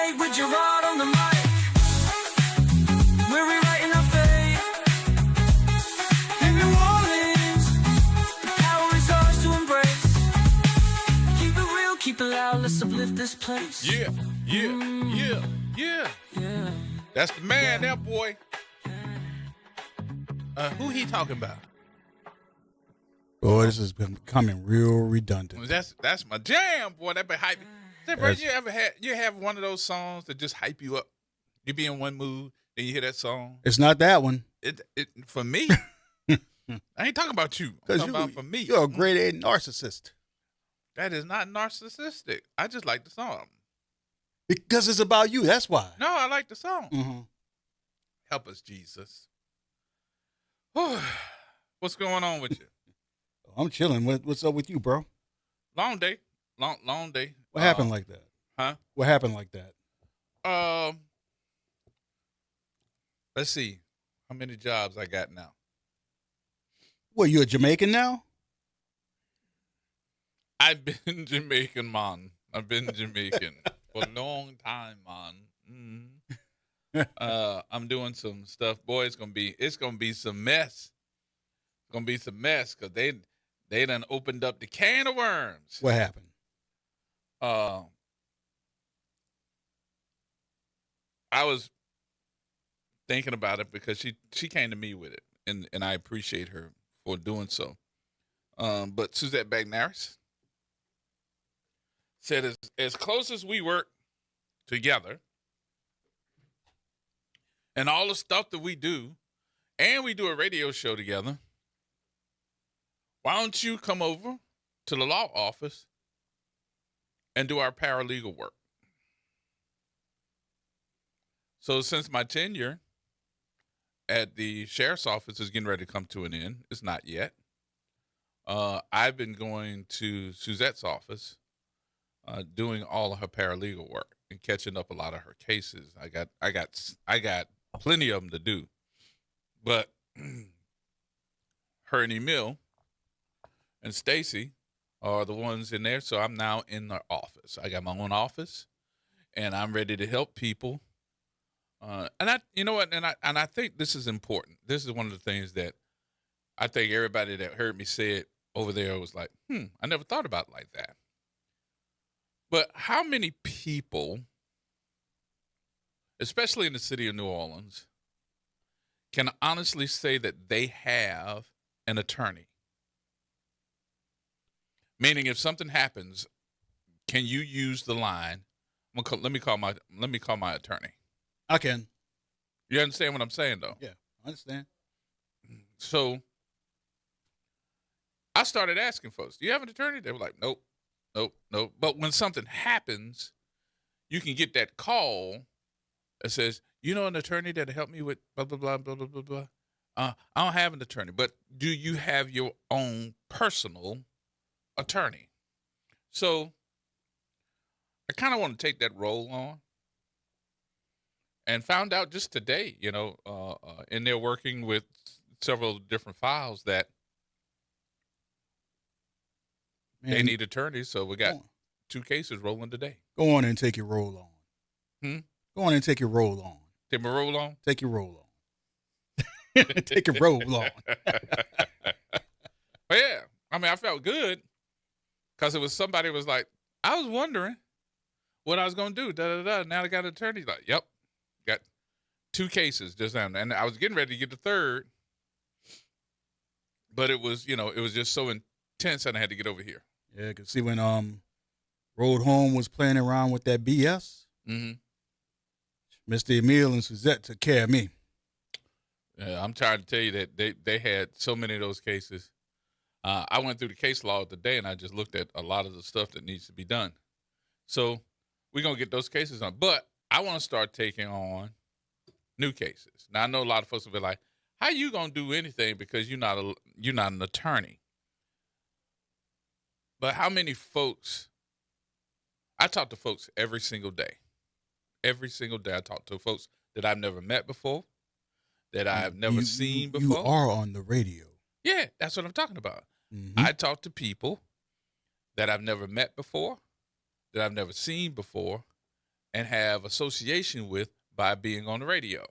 late with Gerod on the mic. We're rewriting our fate. In New Orleans, the power is ours to embrace. Keep it real, keep it loud, let's uplift this place. Yeah. Yeah. That's the man there, boy. Who he talking about? Boy, this is becoming real redundant. That's my jam, boy. That be hype. Say, bro, you have one of those songs that just hype you up? You be in one mood, then you hear that song. It's not that one. It for me. I ain't talking about you. I'm talking about for me. You're a grade A narcissist. That is not narcissistic. I just like the song. Because it's about you. That's why. No, I like the song. Mm-hmm. Help us, Jesus. What's going on with you? I'm chilling. What's up with you, bro? Long day. Long day. What happened like that? Huh? What happened like that? Let's see how many jobs I got now. What, you a Jamaican now? I've been Jamaican, man. I've been Jamaican for a long time, man. I'm doing some stuff. Boy, it's gonna be some mess. It's gonna be some mess because they done opened up the can of worms. What happened? I was thinking about it because she came to me with it, and I appreciate her for doing so. But Suzette Bagnaris said as close as we work together and all the stuff that we do, and we do a radio show together, why don't you come over to the law office and do our paralegal work? So since my tenure at the sheriff's office is getting ready to come to an end, it's not yet, I've been going to Suzette's office doing all of her paralegal work and catching up a lot of her cases. I got plenty of them to do, but her and Emil and Stacy are the ones in there. So I'm now in the office. I got my own office, and I'm ready to help people. You know what? And I think this is important. This is one of the things that I think everybody that heard me say it over there was like, I never thought about it like that. But how many people, especially in the city of New Orleans, can honestly say that they have an attorney? Meaning, if something happens, can you use the line? Let me call my attorney. I can. You understand what I'm saying, though? Yeah, I understand. So I started asking folks, do you have an attorney? They were like, nope. But when something happens, you can get that call that says, you know, an attorney that'll help me with blah, blah, blah, blah, blah, blah, blah. I don't have an attorney, but do you have your own personal attorney? So I kind of want to take that role on, and found out just today, and they're working with several different files that they need attorneys. So we got 2 cases rolling today. Go on and take your roll on. Go on and take your roll on. Take my roll on? Take your roll on. Take your roll on. But yeah, I mean, I felt good because it was somebody was like, I was wondering what I was going to do. Now I got an attorney. Like, yep, got 2 cases just now. And I was getting ready to get the 3rd, but it was just so intense and I had to get over here. Yeah, because see, when Road Home was playing around with that BS, Mr. Emil and Suzette took care of me. Yeah, I'm trying to tell you that they had so many of those cases. I went through the case law today, and I just looked at a lot of the stuff that needs to be done. So we're going to get those cases on. But I want to start taking on new cases. Now, I know a lot of folks will be like, how you going to do anything because you're not an attorney? But how many folks, I talk to folks every single day. Every single day I talk to folks that I've never met before, that I've never seen before. You are on the radio. Yeah, that's what I'm talking about. Mm-hmm. I talk to people that I've never met before, that I've never seen before, and have association with by being on the radio.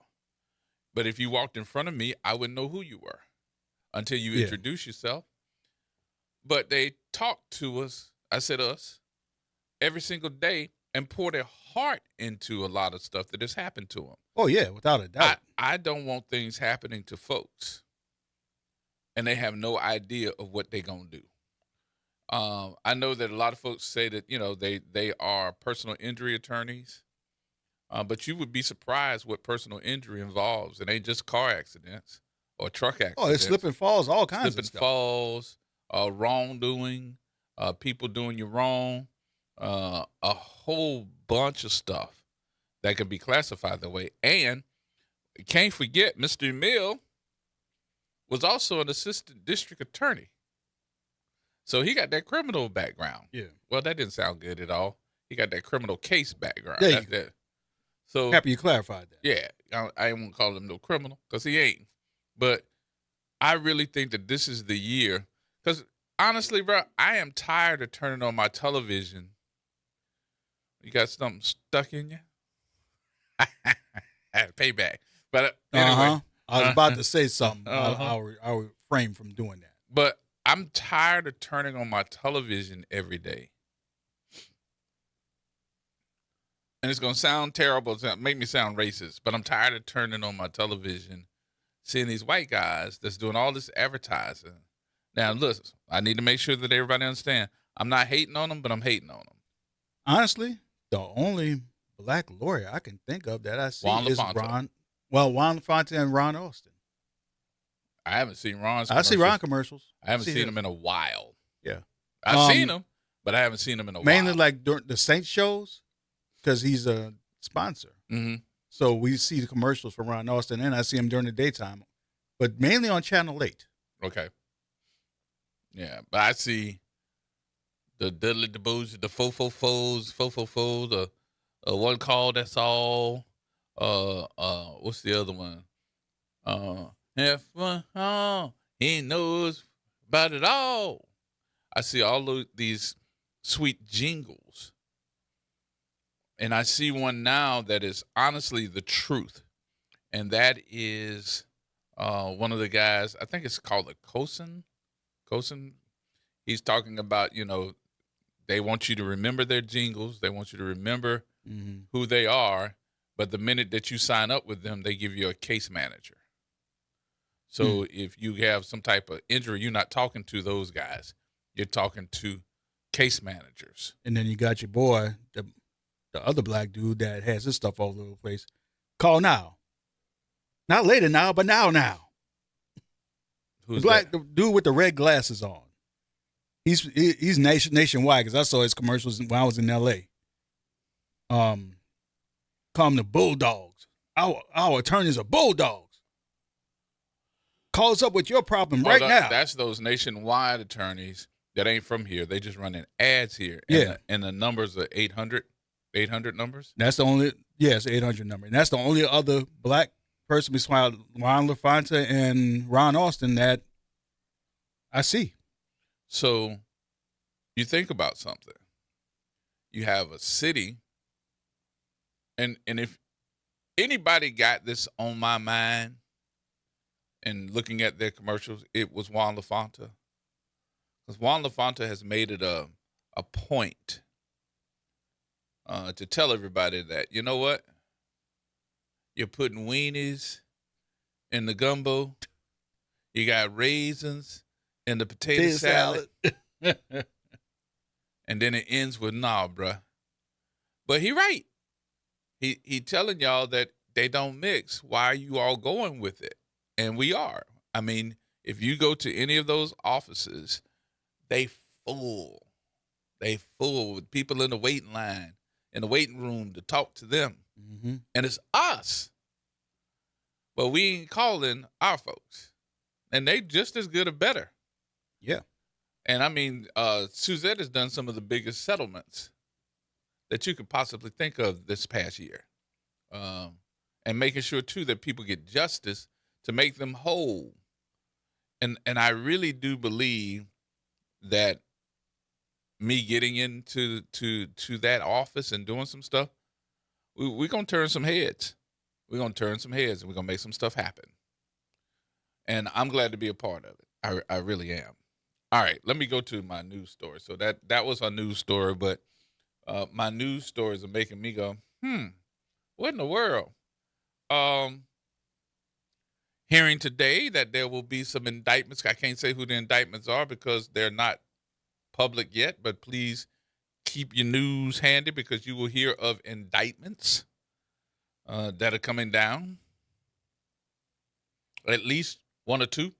But if you walked in front of me, I wouldn't know who you were until you Yeah. introduce yourself. But they talk to us, I said us, every single day and pour their heart into a lot of stuff that has happened to them. Oh yeah, without a doubt. I don't want things happening to folks and they have no idea of what they're going to do. I know that a lot of folks say that, they are personal injury attorneys, but you would be surprised what personal injury involves. It ain't just car accidents or truck accidents. Oh, it's slip and falls, all kinds Slip of and stuff. falls, wrongdoing, people doing you wrong, a whole bunch of stuff that could be classified that way. And can't forget, Mr. Mill was also an assistant district attorney. So he got that criminal background. Yeah. Well, that didn't sound good at all. He got that criminal case background. There you That's go. that. So Happy you clarified that. yeah, I won't call him no criminal because he ain't. But I really think that this is the year. Because honestly, bro, I am tired of turning on my television. You got something stuck in you? Payback. But anyway, I was about to say something. Uh-huh. I'll refrain from doing that. but I'm tired of turning on my television every day. And it's going to sound terrible, it's gonna make me sound racist, but I'm tired of turning on my television, seeing these white guys that's doing all this advertising. Now, listen, I need to make sure that everybody understand. I'm not hating on them, but I'm hating on them. Honestly, the only black lawyer I can think of that I see Juan is LaFontaine. Juan LaFontaine and Ron Austin. I haven't seen Ron's I see commercials. Ron commercials. I haven't seen him. him in a while. Yeah. I've seen him, but I haven't seen him in a Mainly while. like during the Saints shows because he's a sponsor. Mm-hmm. So we see the commercials for Ron Austin, and I see him during the daytime, but mainly on Channel 8. Okay. Yeah, but I see the diddly the booze, the fo-fo-fos, the one call that's all. What's the other one? He knows about it all. I see all of these sweet jingles. And I see one now that is honestly the truth. And that is one of the guys, I think it's called a Cosin. He's talking about, they want you to remember their jingles. They want you to remember who they are. But the minute that you sign up with them, they give you a case manager. So if you have some type of injury, you're not talking to those guys. You're talking to case managers. And then you got your boy, the other black dude that has his stuff all over the place. Call now. Not later now, but now. Who's the that? dude with the red glasses on. He's nationwide because I saw his commercials when I was in L.A. Call them the Bulldogs. Our attorneys are Bulldogs. Call us up with your problem right now. That's those nationwide attorneys that ain't from here. They just running ads here. Yeah. And the numbers are 800 numbers. That's the only, it's 800 number. And that's the only other black person besides Juan LaFontaine and Ron Austin that I see. So you think about something. You have a city, and if anybody got this on my mind and looking at their commercials, it was Juan LaFontaine. Because Juan LaFontaine has made it a point to tell everybody that, you know what? You're putting weenies in the gumbo. You got raisins in the potato salad. And then it ends with, nah, bruh. But he right. He telling y'all that they don't mix. Why are you all going with it? And we are. I mean, if you go to any of those offices, they full. They full with people in the waiting line, in the waiting room to talk to them. Mm-hmm. And it's us. But we ain't calling our folks. And they just as good or better. Yeah. And I mean, Suzette has done some of the biggest settlements that you could possibly think of this past year. And making sure, too, that people get justice to make them whole. And I really do believe that me getting into to that office and doing some stuff, we're gonna turn some heads. We're gonna turn some heads, and we're gonna make some stuff happen. And I'm glad to be a part of it. I really am. All right, let me go to my news story. So that was a news story, but my news stories are making me go, what in the world? Um, Hearing today that there will be some indictments. I can't say who the indictments are because they're not public yet, but please keep your news handy because you will hear of indictments that are coming down. At least one or two,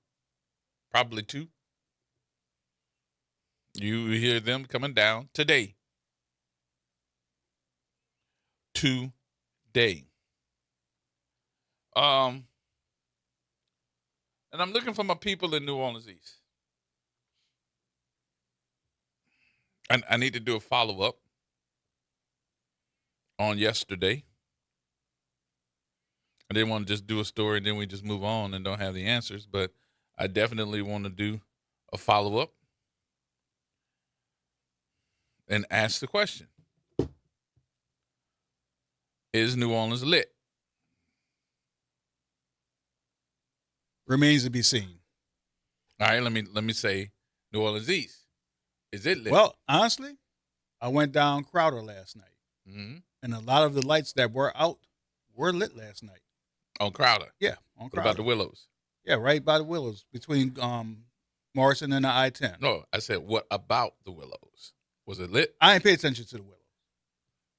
probably two. You hear them coming down today. Today. And I'm looking for my people in New Orleans East. I need to do a follow-up on yesterday. I didn't want to just do a story and then we just move on and don't have the answers, but I definitely want to do a follow-up and ask the question. Is New Orleans lit? Remains to be seen. All right, let me say New Orleans East. Is it lit? Well, honestly, I went down Crowder last night, and a lot of the lights that were out were lit last night. On Crowder? Yeah, on Crowder. What about the Willows? Yeah, right by the Willows, between Morrison and the I-10. No, I said, what about the Willows? Was it lit? I ain't pay attention to the Willows.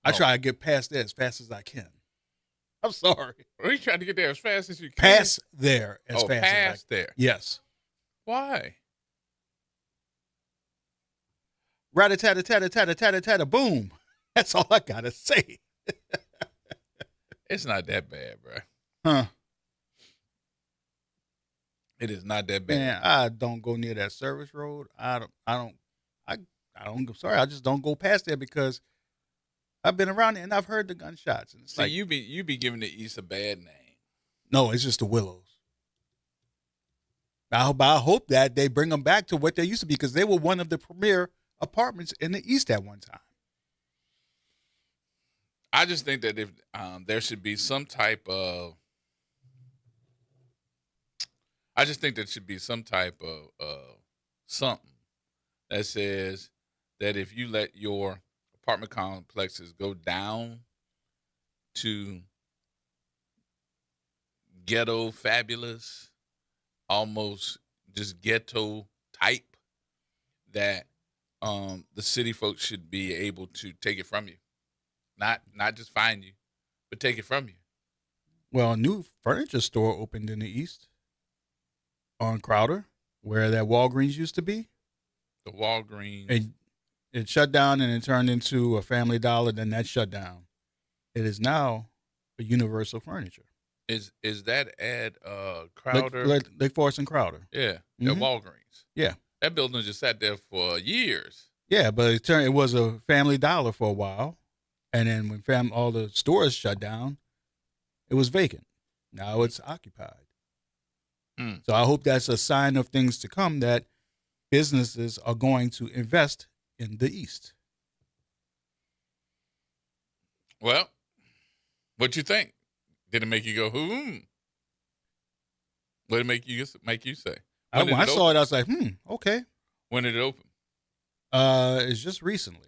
I Oh. try to get past there as fast as I can. I'm sorry. Are you trying to get there as fast as you can? Pass there as fast as I can. Past there. Yes. Why? Rat-a-tat-a-tat-a-tat-a-tat-a-tat-a, boom. That's all I got to say. It's not that bad, bro. Huh. It is not that bad. Man, I don't go near that service road. I just don't go past there because I've been around there and I've heard the gunshots. And it's See, like, you be giving the East a bad name. no, it's just the Willows. I hope that they bring them back to what they used to be because they were one of the premier apartments in the East at one time. I just think that if there should be some type of, something that says that if you let your apartment complexes go down to ghetto fabulous, almost just ghetto type, that the city folks should be able to take it from you. Not just fine you, but take it from you. Well, a new furniture store opened in the East on Crowder, where that Walgreens used to be. The Walgreens. And it shut down and it turned into a Family Dollar, then that shut down. It is now a Universal Furniture. Is that at Crowder? Lake Forest and Crowder. Yeah, at Mhm. Walgreens. Yeah. That building just sat there for years. Yeah, but it was a Family Dollar for a while. And then when all the stores shut down, it was vacant. Now it's occupied. So I hope that's a sign of things to come, that businesses are going to invest in the East. Well, what you think? Did it make you go, What did it make you say? When I saw it, I was like, okay. When did it open? It's just recently.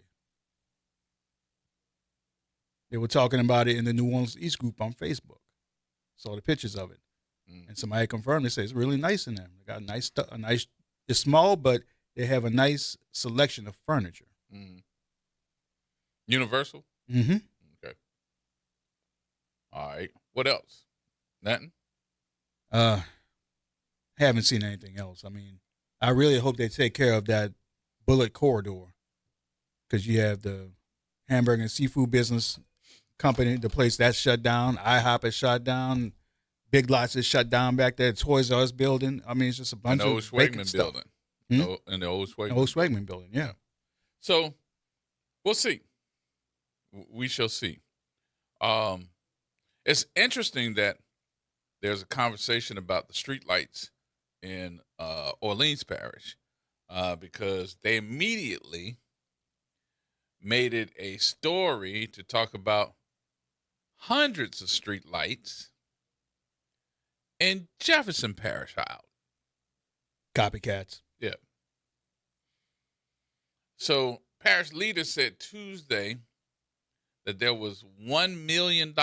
They were talking about it in the New Orleans East group on Facebook. Saw the pictures of it. And somebody confirmed, they say it's really nice in there. They got nice stuff. It's small, but they have a nice selection of furniture. Universal? Mm-hmm. Okay. All right. What else? Nothing? Haven't seen anything else. I mean, I really hope they take care of that Bullet Corridor, because you have the hamburger and seafood business company, the place that's shut down. IHOP is shut down. Big Lots is shut down back there. Toys R Us building. I mean, it's just a bunch An of old vacant Schwegman stuff. building. Hmm? In the old Schwegman. Old Schwegman building, yeah. So we'll see. We shall see. It's interesting that there's a conversation about the streetlights in Orleans Parish because they immediately made it a story to talk about hundreds of street lights in Jefferson Parish out. Copycats. Yeah. So parish leaders said Tuesday that there was $1 million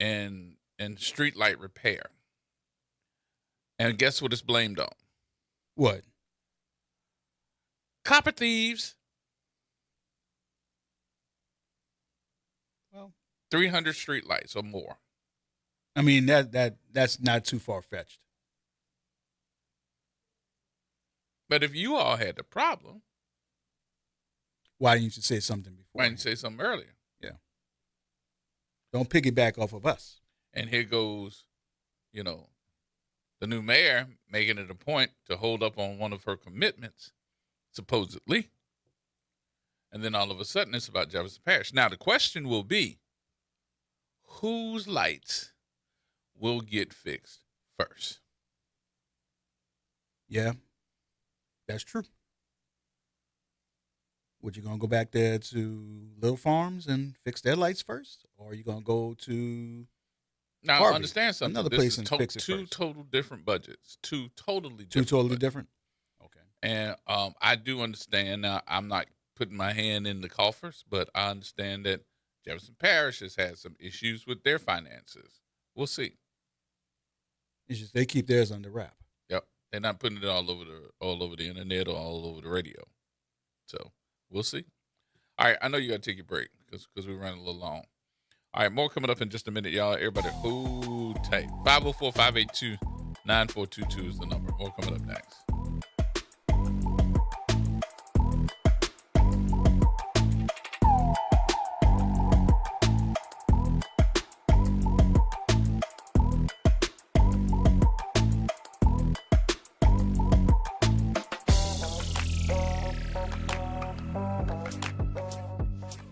in streetlight repair. And guess what it's blamed on? What? Copper thieves. Well, 300 streetlights or more. I mean, that's not too far-fetched. But if you all had the problem, Why didn't you say something before? why didn't you say something earlier? Yeah. Don't piggyback off of us. And here goes, the new mayor making it a point to hold up on one of her commitments, supposedly. And then all of a sudden, it's about Jefferson Parish. Now, the question will be, whose lights will get fixed first? Yeah, that's true. Would you going to go back there to Little Farms and fix their lights first? Or are you going to go to Now, Harvey, understand something. another This place is and fix it two first? total different budgets. Two totally two different totally budgets. different? Okay. And I do understand. Now, I'm not putting my hand in the coffers, but I understand that Jefferson Parish has had some issues with their finances. We'll see. It's just they keep theirs under wrap. Yep, they're not putting it all over the internet or all over the radio. So we'll see. All right, I know you got to take your break because we're running a little long. All right, more coming up in just a minute, y'all. Everybody hold tight. 504-582-9422 is the number. More coming up next.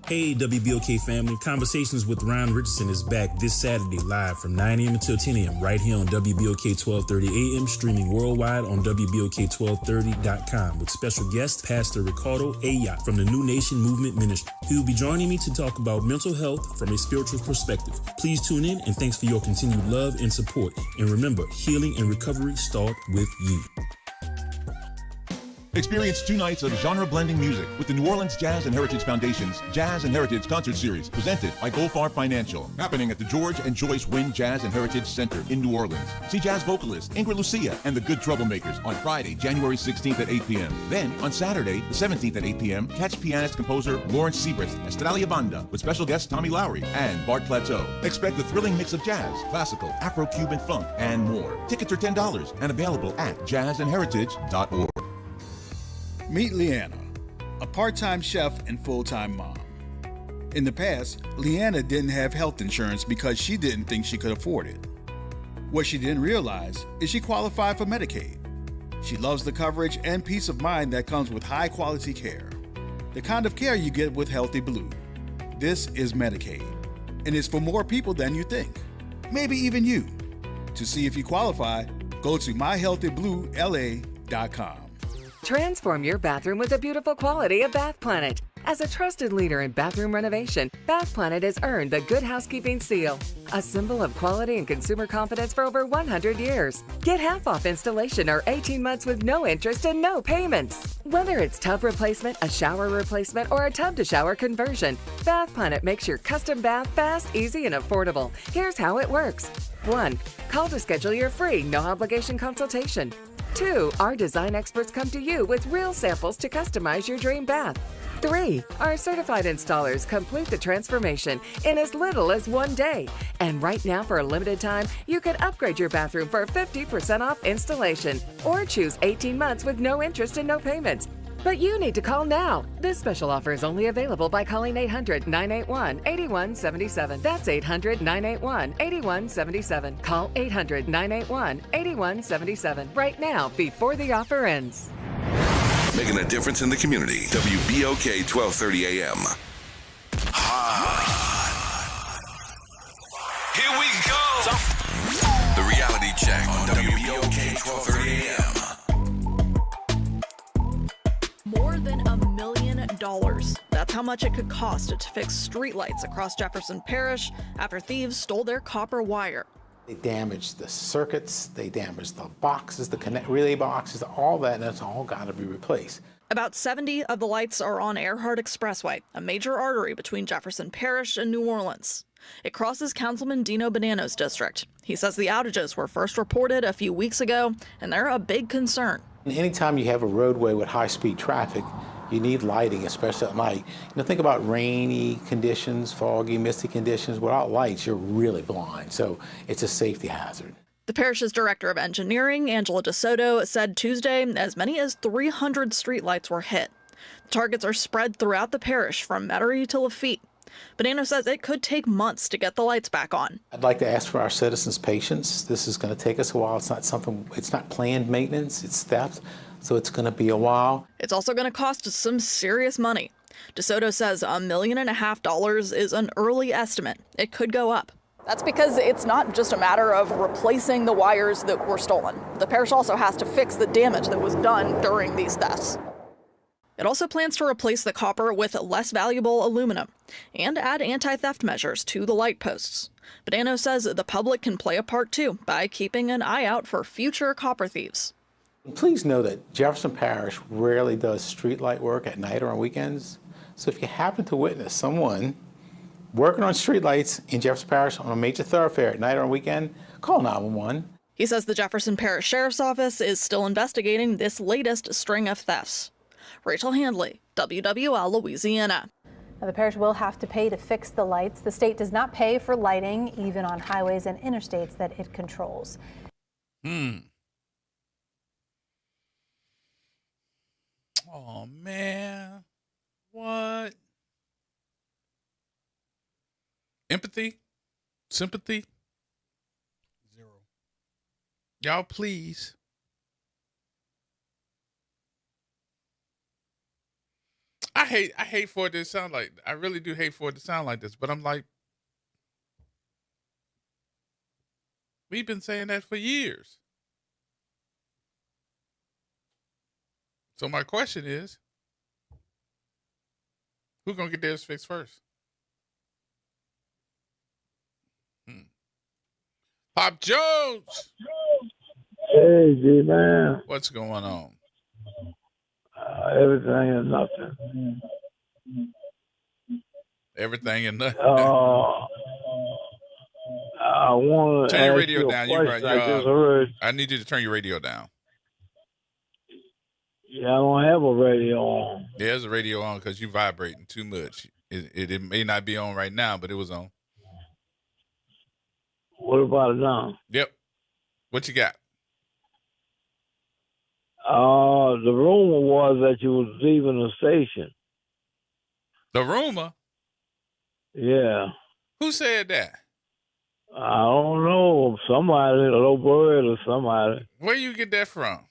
Hey, WBOK family. Conversations with Ron Richardson is back this Saturday live from 9 a.m. until 10 a.m. right here on WBOK 1230 a.m. streaming worldwide on WBOK1230.com with special guest Pastor Ricardo Ayat from the New Nation Movement Ministry. He will be joining me to talk about mental health from a spiritual perspective. Please tune in and thanks for your continued love and support. And remember, healing and recovery start with you. Experience 2 nights of genre-blending music with the New Orleans Jazz and Heritage Foundation's Jazz and Heritage Concert Series, presented by Goldfarb Financial, happening at the George and Joyce Wynn Jazz and Heritage Center in New Orleans. See jazz vocalist Ingrid Lucia and the Good Troublemakers on Friday, January 16th at 8 p.m. Then, on Saturday, the 17th at 8 p.m., catch pianist-composer Lawrence Seabrist, Estralia Banda, with special guests Tommy Lowry and Bart Plateau. Expect a thrilling mix of jazz, classical, Afro-Cuban funk, and more. Tickets are $10 and available at jazzandheritage.org. Meet Leanna, a part-time chef and full-time mom. In the past, Leanna didn't have health insurance because she didn't think she could afford it. What she didn't realize is she qualified for Medicaid. She loves the coverage and peace of mind that comes with high-quality care. The kind of care you get with Healthy Blue. This is Medicaid, and it's for more people than you think. Maybe even you. To see if you qualify, go to myhealthybluela.com. Transform your bathroom with the beautiful quality of Bath Planet. As a trusted leader in bathroom renovation, Bath Planet has earned the Good Housekeeping Seal, a symbol of quality and consumer confidence for over 100 years. Get half off installation or 18 months with no interest and no payments. Whether it's tub replacement, a shower replacement, or a tub-to-shower conversion, Bath Planet makes your custom bath fast, easy, and affordable. Here's how it works. 1. Call to schedule your free, no-obligation consultation. 2. Our design experts come to you with real samples to customize your dream bath. 3. Our certified installers complete the transformation in as little as 1 day. And right now, for a limited time, you can upgrade your bathroom for 50% off installation or choose 18 months with no interest and no payments. But you need to call now. This special offer is only available by calling 800-981-8177. That's 800-981-8177. Call 800-981-8177 right now before the offer ends. Making a difference in the community. WBOK 1230 AM. Here we go. The reality check on WBOK 1230 AM. More than $1 million. That's how much it could cost to fix streetlights across Jefferson Parish after thieves stole their copper wire. They damaged the circuits, they damaged the boxes, the connect relay boxes, all that, and it's all got to be replaced. About 70 of the lights are on Earhart Expressway, a major artery between Jefferson Parish and New Orleans. It crosses Councilman Dino Bonanno's district. He says the outages were first reported a few weeks ago, and they're a big concern. Anytime you have a roadway with high-speed traffic, you need lighting, especially at night. Think about rainy conditions, foggy, misty conditions. Without lights, you're really blind, so it's a safety hazard. The parish's director of engineering, Angela DeSoto, said Tuesday as many as 300 streetlights were hit. The targets are spread throughout the parish from Metairie to Lafitte. Bonanno says it could take months to get the lights back on. I'd like to ask for our citizens' patience. This is going to take us a while. It's not planned maintenance, it's theft, so it's going to be a while. It's also going to cost us some serious money. DeSoto says $1.5 million is an early estimate. It could go up. That's because it's not just a matter of replacing the wires that were stolen. The parish also has to fix the damage that was done during these thefts. It also plans to replace the copper with less valuable aluminum and add anti-theft measures to the light posts. Bonanno says the public can play a part too by keeping an eye out for future copper thieves. Please know that Jefferson Parish rarely does street light work at night or on weekends. So if you happen to witness someone working on streetlights in Jefferson Parish on a major thoroughfare at night or on weekend, call 911. He says the Jefferson Parish Sheriff's Office is still investigating this latest string of thefts. Rachel Handley, WWL Louisiana. Now, the parish will have to pay to fix the lights. The state does not pay for lighting, even on highways and interstates that it controls. Oh, man. What? Empathy? Sympathy? Zero. Y'all, please. I hate for it to sound like, I really do hate for it to sound like this, but I'm like, we've been saying that for years. So my question is, who's going to get theirs fixed first? Pop Jones! Hey, G-Man. What's going on? Everything and nothing. Everything and nothing. I want to turn your ask radio you a down. question. I just heard. I need you to turn your radio down. Yeah, I don't have a radio on. Yeah, there's a radio on because you're vibrating too much. It may not be on right now, but it was on. What about it now? Yep. What you got? The rumor was that you was leaving the station. The rumor? Yeah. Who said that? I don't know. Somebody, a little bird or somebody. Where you get that from?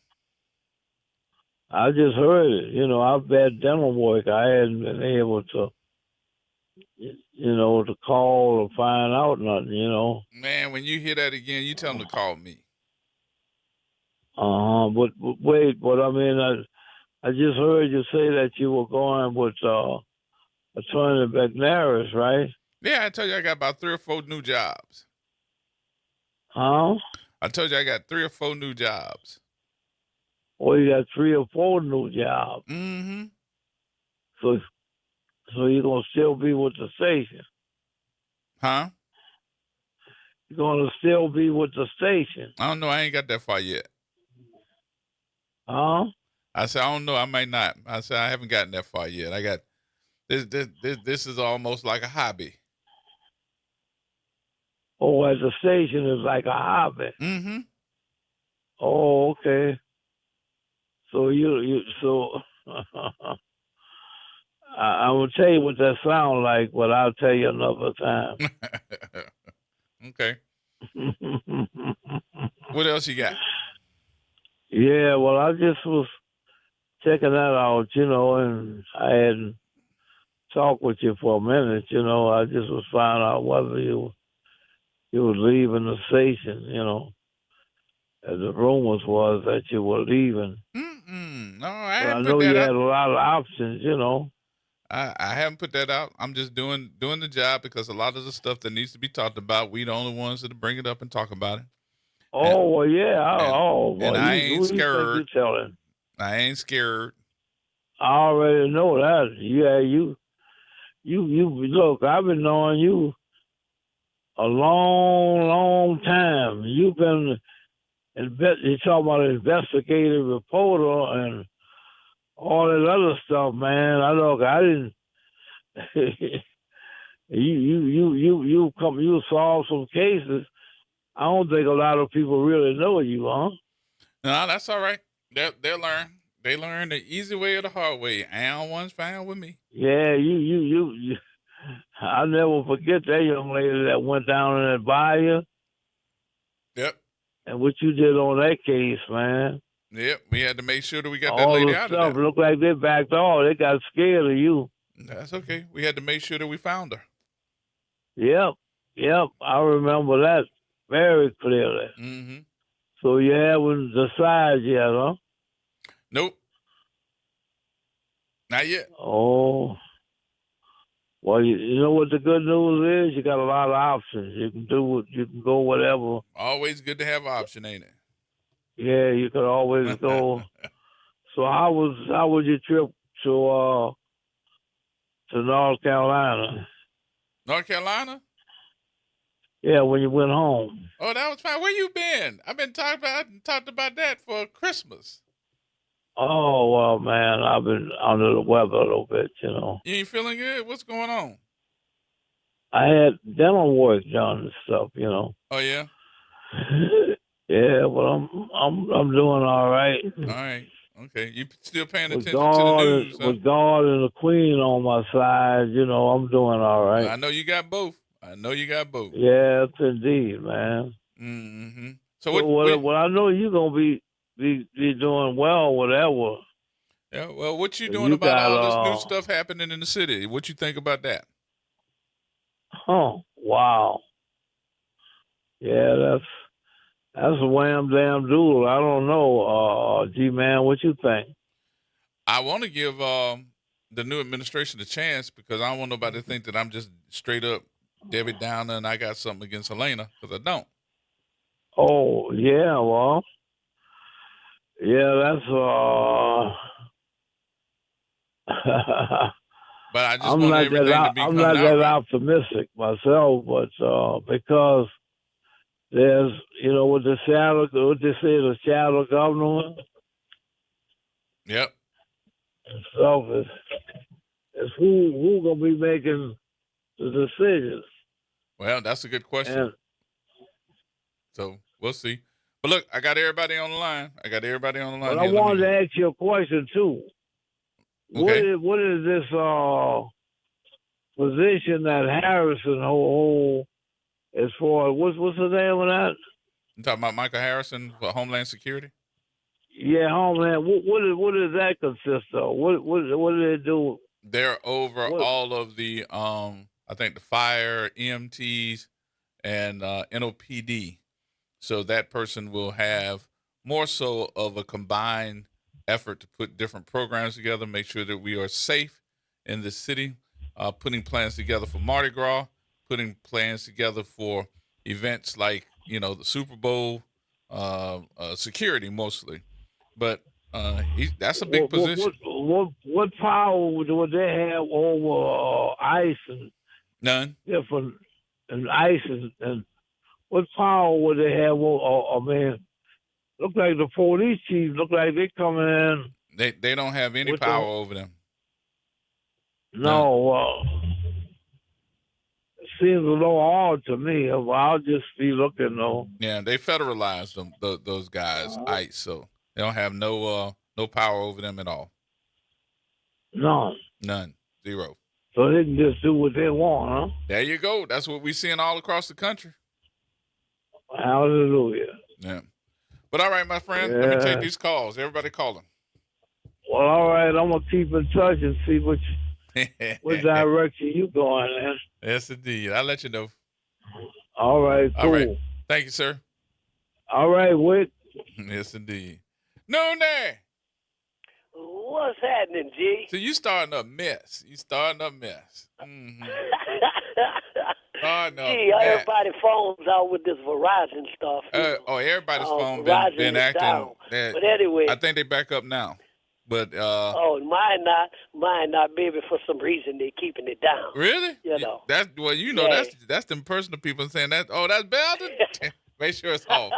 I just heard it. I've had dental work. I hadn't been able to, to call or find out nothing, Man, when you hear that again, you tell them to call me. But wait, I mean, I just heard you say that you were going with Attorney McNaris, right? Yeah, I told you I got about 3 or 4 new jobs. Huh? I told you I got 3 or 4 new jobs. Well, you got 3 or 4 new jobs. Mm-hmm. So you're gonna still be with the station? Huh? You're gonna still be with the station? I don't know. I ain't got that far yet. Huh? I said, I don't know. I might not. I said, I haven't gotten that far yet. I got this is almost like a hobby. Oh, at the station is like a hobby. Mm-hmm. Oh, okay. So so I will tell you what that sounds like, but I'll tell you another time. Okay. What else you got? Yeah, well, I just was checking that out, and I hadn't talked with you for a minute, I just was finding out whether you were leaving the station, as the rumors was that you were leaving. No, I know you had a lot of options, I haven't put that out. I'm just doing the job because a lot of the stuff that needs to be talked about, we the only ones that bring it up and talk about it. Oh, well, yeah. And, Well, I who ain't you think scared. you're telling? I ain't scared. I already know that. Yeah, you look, I've been knowing you a long, long time. You've been, you talk about an investigative reporter and all that other stuff, man. I didn't, you solve some cases. I don't think a lot of people really know you, huh? No, that's all right. They'll learn. They learn the easy way or the hard way. And one's fine with me. Yeah, you I'll never forget that young lady that went down in that bayou. Yep. And what you did on that case, man. Yep. We had to make sure that we got that All lady the out stuff of there. looked like they backed off. They got scared of you. That's okay. We had to make sure that we found her. Yep. I remember that very clearly. Mm-hmm. So you haven't decided yet, huh? Nope. Not yet. Oh. Well, you know what the good news is? You got a lot of options. You can go whatever. Always good to have an option, ain't it? Yeah, you could always go. So how was your trip to North Carolina? North Carolina? Yeah, when you went home. Oh, that was fine. Where you been? I've been talked about that for Christmas. Oh, well, man, I've been under the weather a little bit, you know. You ain't feeling good? What's going on? I had dental work done and stuff, you know. Oh yeah. Yeah, well, I'm doing all right. All right. Okay. You still paying With attention to the news? Huh? With God and the Queen on my side, you know, I'm doing all right. I know you got both. Yes, indeed, man. Mm-hmm. So what I know you're gonna be doing well, whatever. Yeah. Well, what you doing about all this new stuff happening in the city? What you think about that? Oh, wow. Yeah, that's a wham damn doodle. I don't know, G-Man, what you think? I want to give the new administration a chance because I don't want nobody to think that I'm just straight up Debbie Downer and I got something against Helena, because I don't. Oh, yeah, well, yeah, that's but I just want everything to be coming out. I'm not that right. optimistic myself, but because there's, you know, what they say, the shadow governor. Yep. So it's who gonna be making the decisions. Well, that's a good question. So we'll see. But look, I got everybody on the line. But I wanted to ask you a question too. Okay. What is this position that Harrison hold as far as what's the name of that? You talking about Michael Harrison for Homeland Security? Yeah, Homeland. What does that consist of? What do they do? They're over all of the I think the fire, EMTs, and NOPD. So that person will have more so of a combined effort to put different programs together, make sure that we are safe in the city, putting plans together for Mardi Gras, putting plans together for events like, you know, the Super Bowl, security mostly. But that's a big position. What power would they have over ICE and None. different and ICE and what power would they have? I mean, look like the police chief. Look like they coming in. They don't have any power over them. No, it seems a little odd to me. I'll just be looking though. Yeah, they federalized them. Those guys, ICE. So they don't have no power over them at all. None. Zero. So they can just do what they want, huh? There you go. That's what we're seeing all across the country. Hallelujah. Yeah. But all right, my friend, let me take these calls. Everybody calling. Well, all right. I'm going to keep in touch and see what direction you going in. Yes, indeed. I'll let you know. All right, cool. All right. Thank you, sir. All right, Wick. Yes, indeed. Noonday. What's happening, G? So you starting a mess. Starting a mess. Starting a Gee, mess. everybody's phone's out with this Verizon stuff. Everybody's phone Verizon been is acting. down. But anyway. I think they back up now. But mine not, baby. For some reason, they keeping it down. Really? You know. That's them personal people saying that. Oh, that's Belden. Make sure it's off.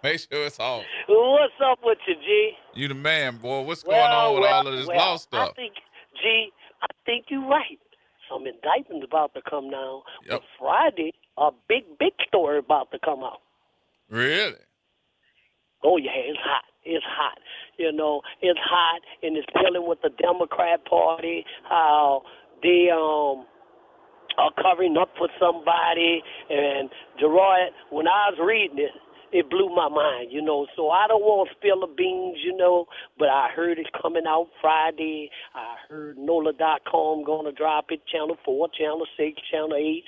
Make sure it's off. What's up with you, G? You the man, boy. What's going on with all of this law stuff? I think you're right. Some indictments about to come now. Yep. But Friday, a big story about to come out. Really? Oh, yeah, it's hot. It's hot. You know, it's hot, and it's dealing with the Democrat Party, how they are covering up for somebody. And, Gerard, when I was reading it, it blew my mind, you know. So I don't want to spill the beans, you know, but I heard it's coming out Friday. I heard NOLA.com going to drop it, Channel 4, Channel 6, Channel 8.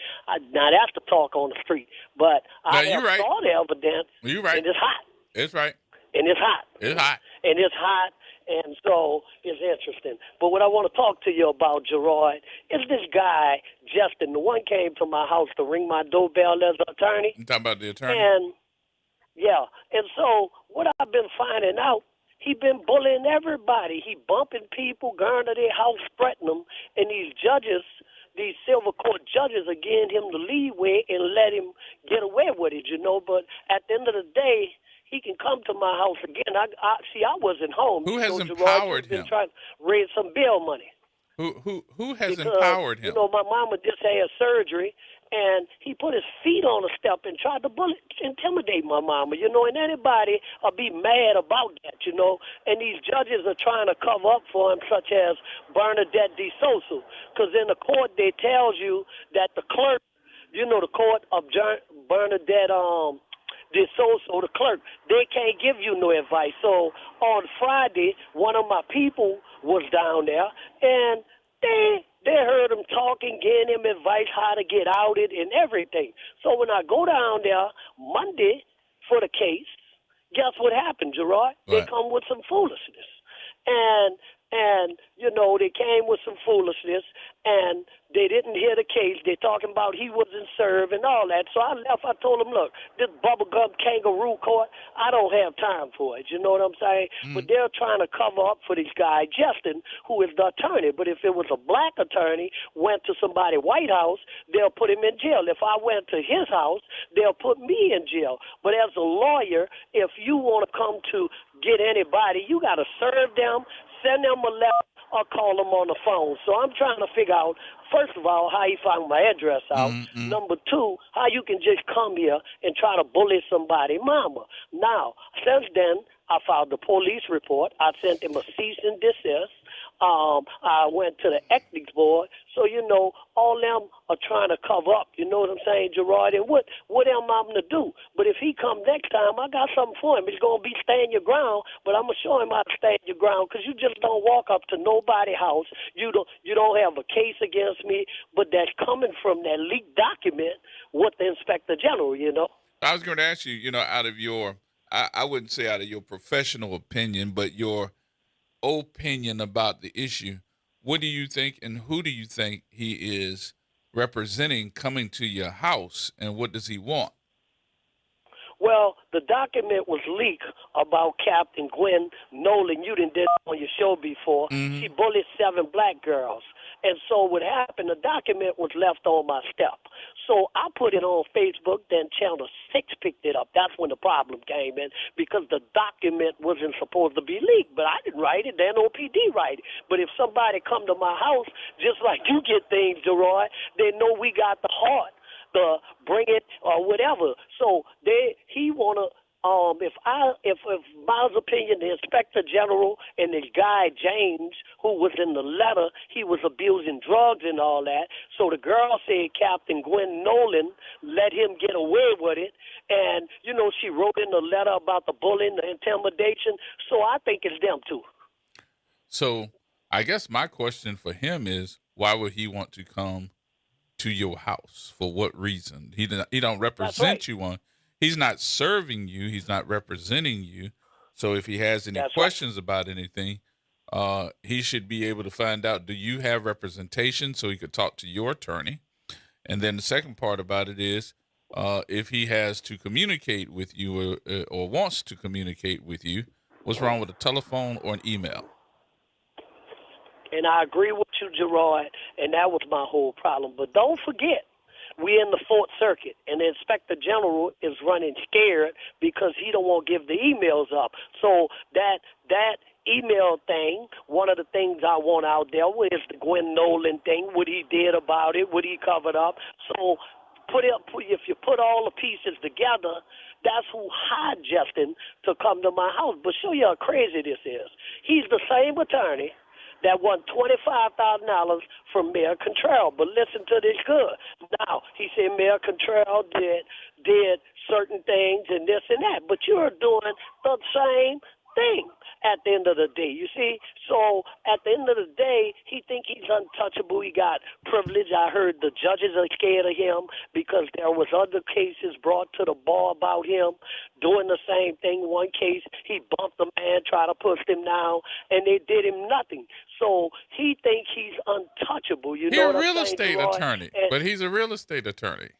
Now, that's the talk on the street. But I saw the evidence, you're right. And it's hot. It's right. And it's hot. It's hot. And it's hot, and so it's interesting. But what I want to talk to you about, Gerard, is this guy, Justin, the one came to my house to ring my doorbell as an attorney. You talking about the attorney? And so what I've been finding out, he been bullying everybody. He bumping people, going to their house, threatening them, and these judges, these silver court judges are giving him the leeway and let him get away with it, you know. But at the end of the day, he can come to my house again. I wasn't home. Who has empowered him? Been trying to raise some bail money. Who has empowered him? You know, my mama just had surgery, and he put his feet on a step and tried to intimidate my mama, you know, and anybody will be mad about that, you know. And these judges are trying to cover up for him, such as Bernadette DeSosa, because in the court they tells you that the clerk, you know, the court of Bernadette DeSosa, the clerk, they can't give you no advice. So on Friday, one of my people was down there, and they heard him talking, giving him advice how to get outed and everything. So when I go down there Monday for the case, guess what happened, Gerard? Right. They come with some foolishness. And, you know, they came with some foolishness, and they didn't hear the case. They're talking about he wasn't served and all that. So I left. I told them, look, this bubblegum kangaroo court, I don't have time for it. You know what I'm saying? But they're trying to cover up for this guy, Justin, who is the attorney. But if it was a black attorney, went to somebody's White House, they'll put him in jail. If I went to his house, they'll put me in jail. But as a lawyer, if you want to come to get anybody, you got to serve them, send them a letter, or call them on the phone. So I'm trying to figure out, first of all, how he found my address out. Number two, how you can just come here and try to bully somebody, mama. Now, since then, I filed the police report. I sent him a cease and desist. I went to the ethics board. So, you know, all them are trying to cover up. You know what I'm saying, Gerard? And what am I going to do? But if he come next time, I got something for him. He's going to be stand your ground, but I'm going to show him how to stand your ground, because you just don't walk up to nobody's house. You don't have a case against me, but that's coming from that leaked document with the Inspector General, you know. I was going to ask you, you know, out of your, I wouldn't say out of your professional opinion, but your opinion about the issue, what do you think and who do you think he is representing coming to your house, and what does he want? Well, the document was leaked about Captain Gwen Nolan. You did on your show before. She bullied 7 black girls. And so what happened, the document was left on my step. So I put it on Facebook, then Channel 6 picked it up. That's when the problem came in, because the document wasn't supposed to be leaked. But I didn't write it, the NOPD write it. But if somebody come to my house, just like you get things, Gerard, they know we got the heart to bring it or whatever. So he wanna if my opinion, the Inspector General and this guy James, who was in the letter, he was abusing drugs and all that. So the girl said Captain Gwen Nolan let him get away with it, and you know she wrote in the letter about the bullying, the intimidation. So I think it's them too. So I guess my question for him is, why would he want to come to your house? For what reason? He don't represent you on. He's not serving you. He's not representing you. So if he has any questions about anything, he should be able to find out, do you have representation, so he could talk to your attorney? And then the second part about it is, if he has to communicate with you or wants to communicate with you, what's wrong with a telephone or an email? And I agree with you, Gerard, and that was my whole problem. But don't forget, we're in the Fourth Circuit, and the Inspector General is running scared because he don't want to give the emails up. So that email thing, one of the things I want out there is the Gwen Nolan thing, what he did about it, what he covered up. So if you put all the pieces together, that's who hijacked to come to my house. But show you how crazy this is. He's the same attorney that won $25,000 from Mayor Contrell. But listen to this good. Now, he said Mayor Contrell did certain things and this and that, but you're doing the same thing at the end of the day. You see? So at the end of the day, he think he's untouchable. He got privilege. I heard the judges are scared of him because there was other cases brought to the bar about him doing the same thing. One case, he bumped a man, tried to push him down, and they did him nothing. So he thinks he's untouchable. You know what I'm saying, He's a real estate attorney, but he's a real estate attorney.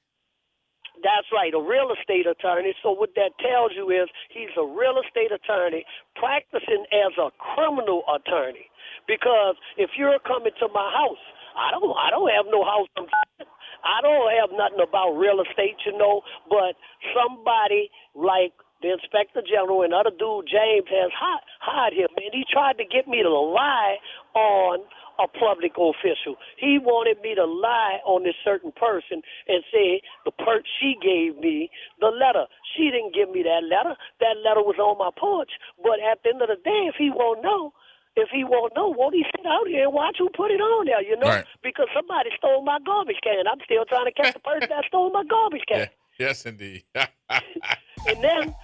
That's right, a real estate attorney. So what that tells you is he's a real estate attorney practicing as a criminal attorney. Because if you're coming to my house, I don't have no house. I don't have nothing about real estate, but somebody like the Inspector General and other dude, James, has hired him. And he tried to get me to lie on a public official. He wanted me to lie on this certain person and say she gave me the letter. She didn't give me that letter. That letter was on my porch. But at the end of the day, if he won't know, won't he sit out here and watch who put it on there, Right. Because somebody stole my garbage can. I'm still trying to catch the person that stole my garbage can. Yeah. Yes, indeed. And then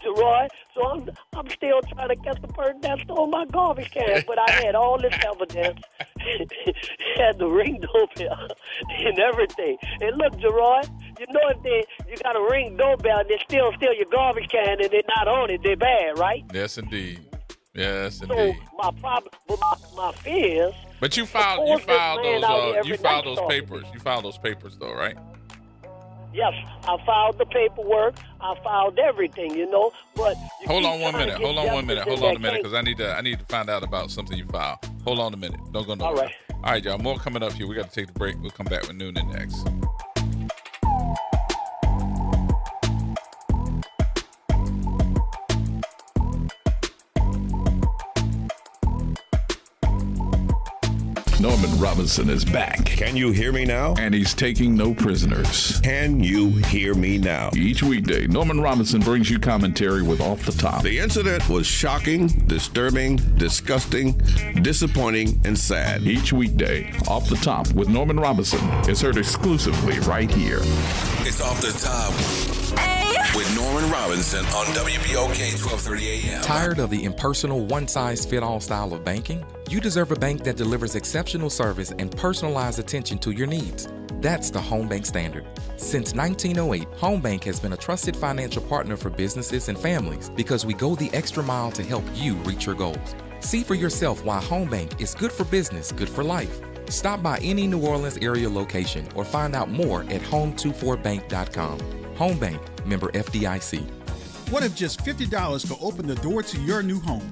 Gerard, so I'm still trying to catch the person that stole my garbage can. But I had all this evidence, had the ring doorbell and everything. And look, Gerard, if you got a ring doorbell and they still steal your garbage can and they're not on it, they're bad, right? Yes, indeed. Yes, indeed. So my problem, my fear is. But you filed those papers. You filed those papers though, right? Yes, I filed the paperwork. I filed everything, But hold on 1 minute. Hold on 1 minute. Hold on a minute, because I need to find out about something you filed. Hold on a minute. Don't go nowhere. All right, y'all. More coming up here. We got to take the break. We'll come back with Noonan next. Norman Robinson is back. Can you hear me now? And he's taking no prisoners. Can you hear me now? Each weekday, Norman Robinson brings you commentary with Off the Top. The incident was shocking, disturbing, disgusting, disappointing, and sad. Each weekday, Off the Top with Norman Robinson is heard exclusively right here. It's Off the Top with Norman Robinson on WBOK 1230 AM. Tired of the impersonal, one-size-fit-all style of banking? You deserve a bank that delivers exceptional service and personalized attention to your needs. That's the Home Bank Standard. Since 1908, Home Bank has been a trusted financial partner for businesses and families because we go the extra mile to help you reach your goals. See for yourself why Home Bank is good for business, good for life. Stop by any New Orleans area location or find out more at home24bank.com. Home Bank, member FDIC. What if just $50 could open the door to your new home?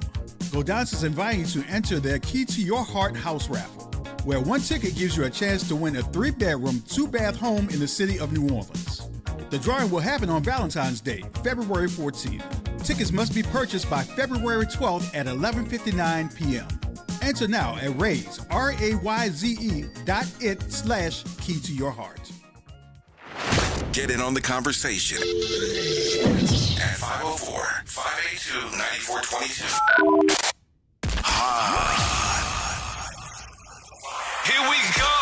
Godan's is inviting you to enter their Key to Your Heart house raffle, where one ticket gives you a chance to win a 3-bedroom, 2-bath home in the city of New Orleans. The drawing will happen on Valentine's Day, February 14th. Tickets must be purchased by February 12th at 11:59 p.m. Enter now at Raise, RAYZE.it/Key to Your Heart. Get in on the conversation at 504-582-9422. Here we go.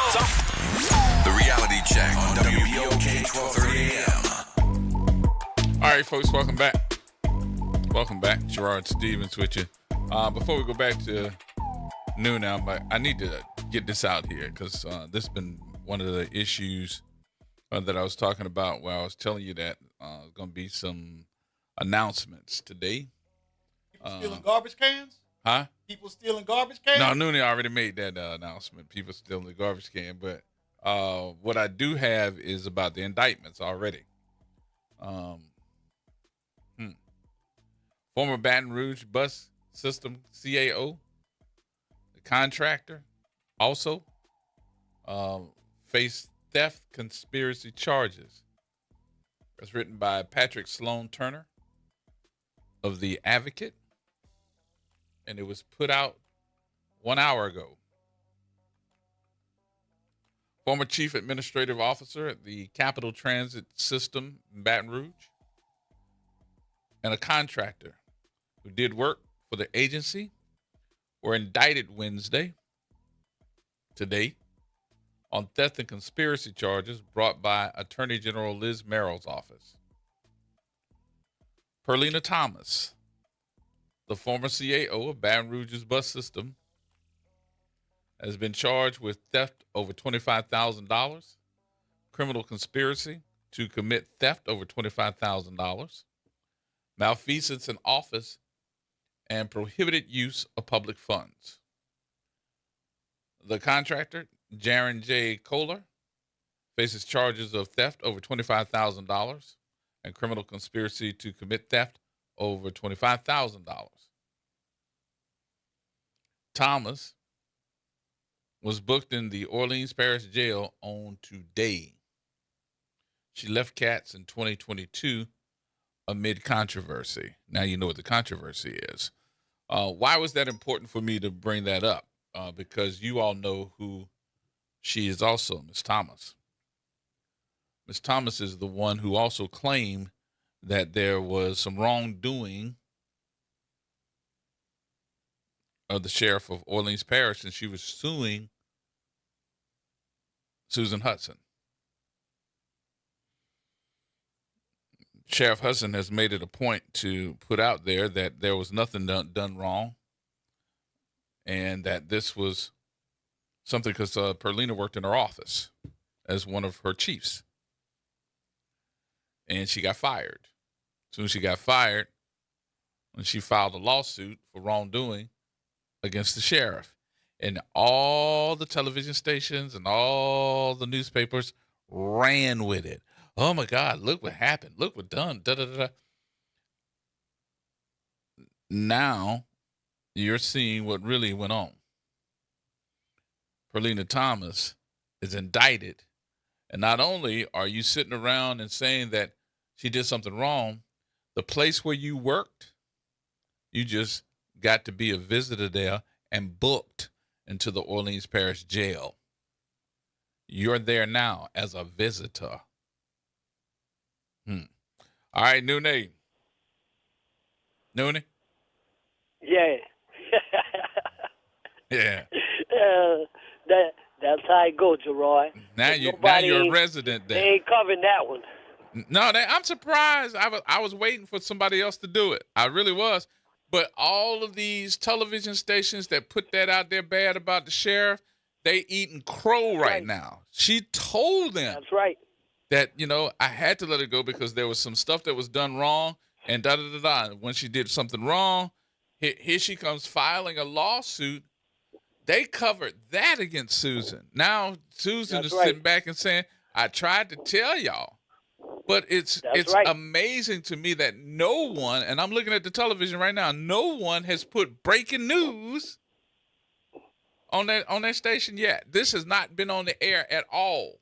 The reality check on WBOK 1230 AM. All right, folks, welcome back. Welcome back. Gerard Stevens with you. Before we go back to noon now, but I need to get this out here because this has been one of the issues that I was talking about where I was telling you that there's going to be some announcements today. Stealing garbage cans? Huh? People stealing garbage cans? No, Noonan already made that announcement. People stealing the garbage can. But what I do have is about the indictments already. Former Baton Rouge bus system CAO, the contractor, also faced theft conspiracy charges. That's written by Patrick Sloan Turner of The Advocate, and it was put out 1 hour ago. Former Chief Administrative Officer at the Capital Transit System in Baton Rouge, and a contractor who did work for the agency were indicted Wednesday, today, on theft and conspiracy charges brought by Attorney General Liz Merrill's office. Perlina Thomas, the former CAO of Baton Rouge's bus system, has been charged with theft over $25,000, criminal conspiracy to commit theft over $25,000, malfeasance in office, and prohibited use of public funds. The contractor, Jaron J. Kohler, faces charges of theft over $25,000 and criminal conspiracy to commit theft over $25,000. Thomas was booked in the Orleans Parish Jail on today. She left CATS in 2022 amid controversy. Now you know what the controversy is. Why was that important for me to bring that up? Because you all know who she is also, Ms. Thomas. Ms. Thomas is the one who also claimed that there was some wrongdoing of the sheriff of Orleans Parish, and she was suing Susan Hudson. Sheriff Hudson has made it a point to put out there that there was nothing done wrong, and that this was something because Perlina worked in her office as one of her chiefs, and she got fired. As soon as she got fired, when she filed a lawsuit for wrongdoing against the sheriff, and all the television stations and all the newspapers ran with it. Oh my God, look what happened. Look what done. Da, da, da, da. Now you're seeing what really went on. Perlina Thomas is indicted. And not only are you sitting around and saying that she did something wrong, the place where you worked, you just got to be a visitor there and booked into the Orleans Parish Jail. You're there now as a visitor. All right, Noonan. Noonan? Yeah. Yeah. That's how it goes, Gerard. Now you're a resident there. They ain't covering that one. No, I'm surprised. I was waiting for somebody else to do it. I really was. But all of these television stations that put that out there bad about the sheriff, they eating crow right now. She told them. That's right. That, I had to let it go because there was some stuff that was done wrong and da-da-da-da. When she did something wrong, here she comes filing a lawsuit. They covered that against Susan. Now Susan is sitting back and saying, I tried to tell y'all. But it's amazing to me that no one, and I'm looking at the television right now, no one has put breaking news on their station yet. This has not been on the air at all.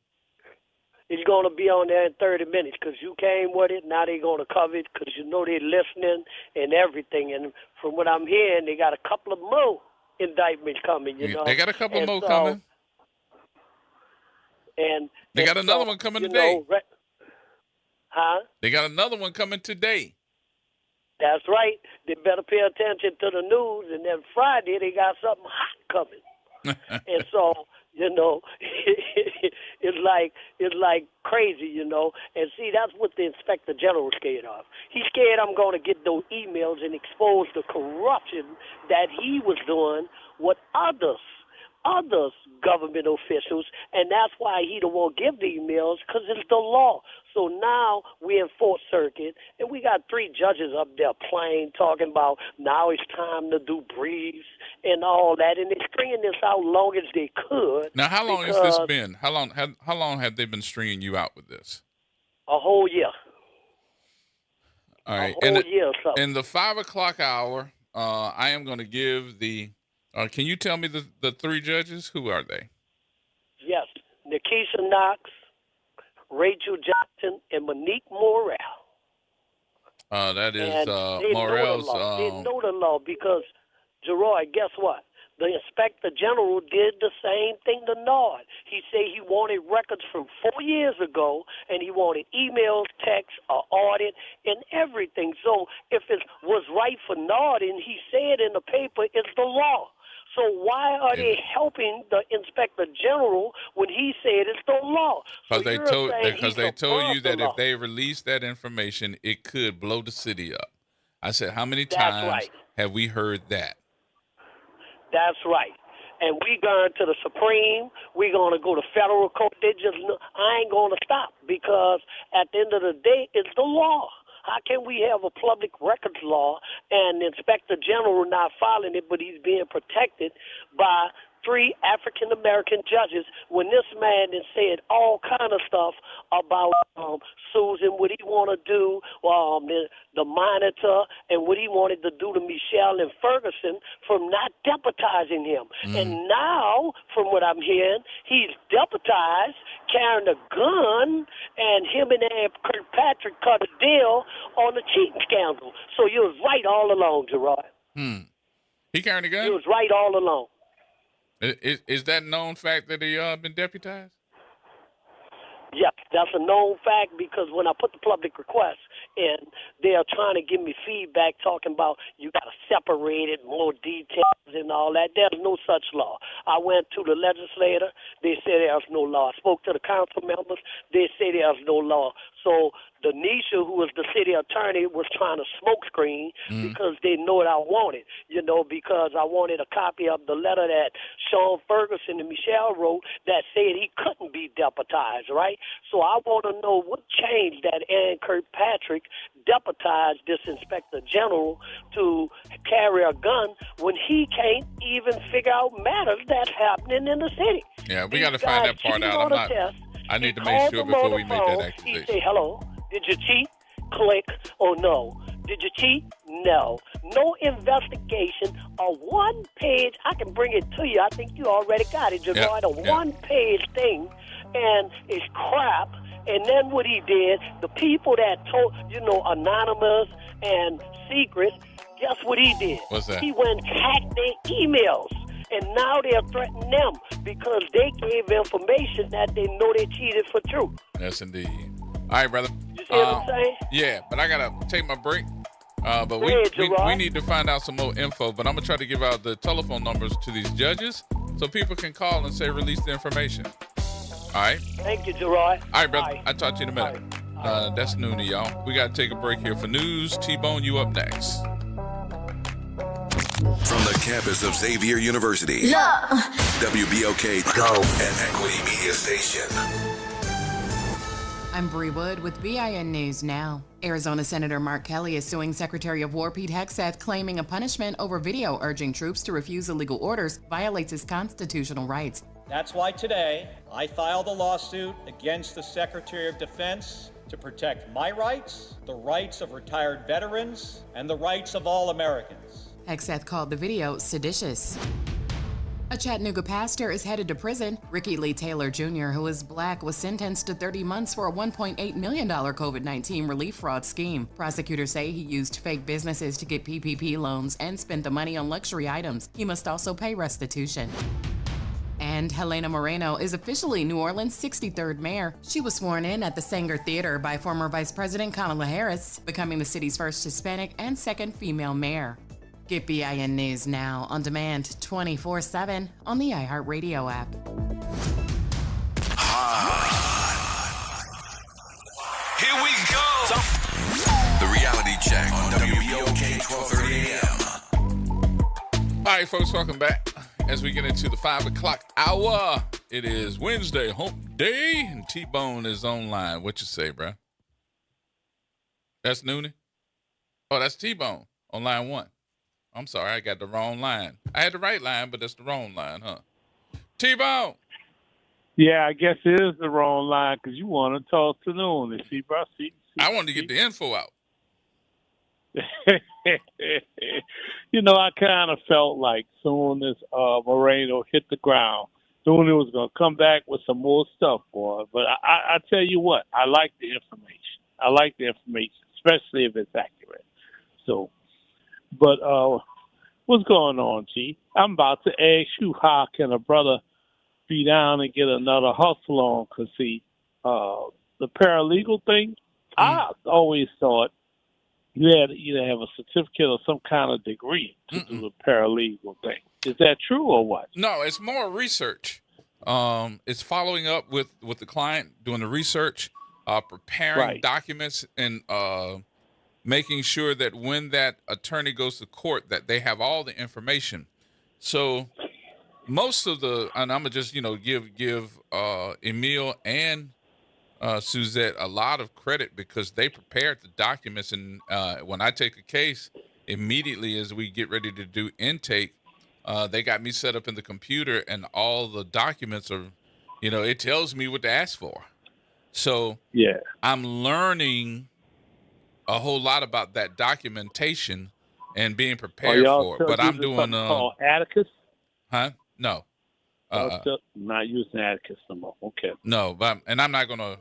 It's going to be on there in 30 minutes because you came with it. Now they're going to cover it because they're listening and everything. And from what I'm hearing, they got a couple of more indictments coming, you know. They got a couple more coming. And they got another one coming today. They got another one coming today. That's right. They better pay attention to the news. And then Friday, they got something hot coming. And so, it's like crazy, And see, that's what the Inspector General is scared of. He's scared I'm going to get those emails and expose the corruption that he was doing with others other government officials, and that's why he don't want to give the emails, because it's the law. So now we're in Fourth Circuit, and we got 3 judges up there playing, talking about now it's time to do briefs and all that, and they're stringing this out long as they could. Now, how long has this been? How long have they been stringing you out with this? A whole year. All right. A whole year or something. In the 5 o'clock hour, I am going to give the. Can you tell me the 3 judges? Who are they? Yes, Nikisha Knox, Rachel Johnson, and Monique Morrell. That is they Morrell's. They know the law because, Gerard, guess what? The Inspector General did the same thing to Nard. He said he wanted records from 4 years ago, and he wanted emails, texts, audit, and everything. So if it was right for Nard, and he said in the paper, it's the law. So why are they helping the Inspector General when he said it's the law? Because they told you that law. if they released that information, it could blow the city up. I said, how many That's times right. have we heard that? That's right. And we going to the Supreme. We're going to go to federal court. I ain't going to stop because at the end of the day, it's the law. How can we have a public records law and the Inspector General not filing it, but he's being protected by 3 African-American judges when this man has said all kind of stuff about Susan, what he want to do, the monitor, and what he wanted to do to Michelle and Ferguson from not deputizing him. And now, from what I'm hearing, he's deputized, carrying a gun, and him and Ann Kirkpatrick cut a deal on the cheating scandal. So you was right all along, Gerard. He carrying a gun? You was right all along. Is that known fact that he been deputized? Yes, that's a known fact because when I put the public request in, they are trying to give me feedback talking about you got to separate it, more details and all that. There's no such law. I went to the legislator. They said there's no law. I spoke to the council members. They say there's no law. So Denisha, who was the city attorney, was trying to smokescreen because they know what I wanted, because I wanted a copy of the letter that Sean Ferguson and Michelle wrote that said he couldn't be deputized, right? So I want to know what changed that Ann Kirkpatrick deputized this Inspector General to carry a gun when he can't even figure out matters that's happening in the city. Yeah, we got to find that part out. I need to make sure before we make that accusation. He say, hello, did you cheat? Click or no. Did you cheat? No. No investigation. A one-page, I can bring it to you. I think you already got it, Gerard. One-page thing, and it's crap. And then what he did, the people that told, Anonymous and Secret, guess what he did? What's that? He went and hacked their emails. And now they're threatening them because they gave information that they know they cheated for truth. Yes, indeed. All right, brother. You see what I'm saying? Yeah, but I got to take my break. But we need to find out some more info. But I'm going to try to give out the telephone numbers to these judges so people can call and say release the information. All right? Thank you, Gerard. All right, brother. I'll talk to you in a minute. That's noon to y'all. We got to take a break here for news. T-Bone, you up next. From the campus of Xavier University, WBOK Go and Equity Media Station. I'm Bree Wood with BIN News Now. Arizona Senator Mark Kelly is suing Secretary of War Pete Hegseth, claiming a punishment over video urging troops to refuse illegal orders violates his constitutional rights. That's why today I filed a lawsuit against the Secretary of Defense to protect my rights, the rights of retired veterans, and the rights of all Americans. Hegseth called the video seditious. A Chattanooga pastor is headed to prison. Ricky Lee Taylor Jr., who is black, was sentenced to 30 months for a $1.8 million COVID-19 relief fraud scheme. Prosecutors say he used fake businesses to get PPP loans and spent the money on luxury items. He must also pay restitution. And Helena Moreno is officially New Orleans' 63rd mayor. She was sworn in at the Sanger Theater by former Vice President Kamala Harris, becoming the city's first Hispanic and second female mayor. Get BIN News Now on demand 24/7 on the iHeartRadio app. Here we go. The reality check on WBOK 1230 AM. All right, folks, welcome back. as we get into the 5 o'clock hour. It is Wednesday, hump day, and T-Bone is online. What you say, bro? That's Noonie? Oh, that's T-Bone on line 1. I'm sorry, I got the wrong line. I had the right line, but that's the wrong line, huh? T-Bone. Yeah, I guess it is the wrong line because you want to talk to Noon. See, bro? I wanted to get the info out. I kind of felt like soon as Moreno hit the ground, soon he was going to come back with some more stuff, boy. But I tell you what, I like the information. Especially if it's accurate. So, but what's going on, G? I'm about to ask you, how can a brother be down and get another hustle on? Because, see, the paralegal thing, I always thought you had to either have a certificate or some kind of degree to do the paralegal thing. Is that true or what? No, it's more research. It's following up with the client, doing the research, preparing documents, and making sure that when that attorney goes to court that they have all the information. So most of and I'm gonna just give Emil and Suzette a lot of credit because they prepared the documents, and when I take a case, immediately as we get ready to do intake, they got me set up in the computer, and all the documents are, it tells me what to ask for. So yeah, I'm learning a whole lot about that documentation and being prepared for it. But I'm doing called Atticus. Huh? No. Not using Atticus no more. Okay. No, but I'm not gonna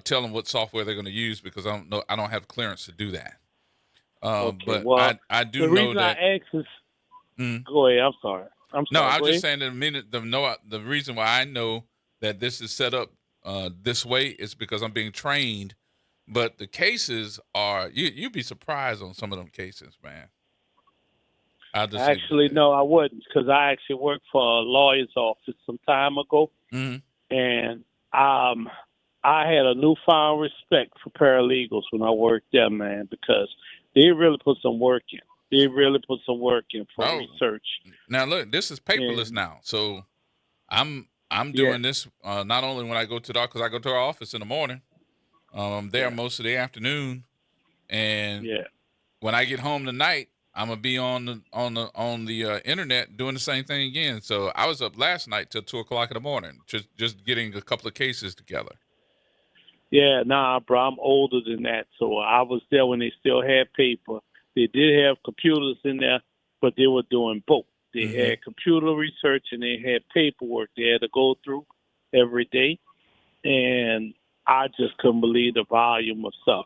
tell them what software they're gonna use because I don't have clearance to do that. Okay. But well, I do the know reason that. I ask is, go ahead. I'm sorry. No, I was just saying that the reason why I know that this is set up this way is because I'm being trained. But the cases are you'd be surprised on some of them cases, man. Actually, no, I wouldn't, because I actually worked for a lawyer's office some time ago, and I had a newfound respect for paralegals when I worked there, man, because they really put some work in. For research. Now look, this is paperless now, so I'm doing this not only when I go to the because I go to our office in the morning. I'm there most of the afternoon, and when I get home tonight, I'm gonna be on the internet doing the same thing again. So I was up last night till 2:00 in the morning, just getting a couple of cases together. Yeah, nah, bro, I'm older than that, so I was there when they still had paper. They did have computers in there, but they were doing both. They had computer research and they had paperwork they had to go through every day, and I just couldn't believe the volume of stuff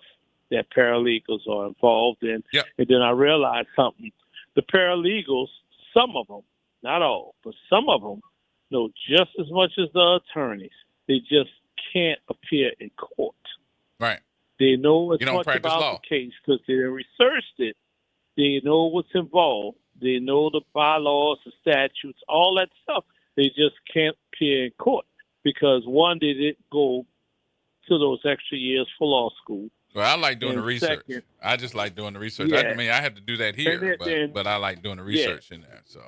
that paralegals are involved in. Yep. And then I realized something. The paralegals, some of them, not all, but some of them know just as much as the attorneys. They just can't appear in court. Right. They know as You don't much practice about law. the case because they researched it. They know what's involved. They know the bylaws, the statutes, all that stuff. They just can't appear in court because, one, they didn't go to those extra years for law school. Well, I like doing the research. Second, I just like doing the research. Yeah. I mean, I had to do that here, then- but I like doing the research in there. So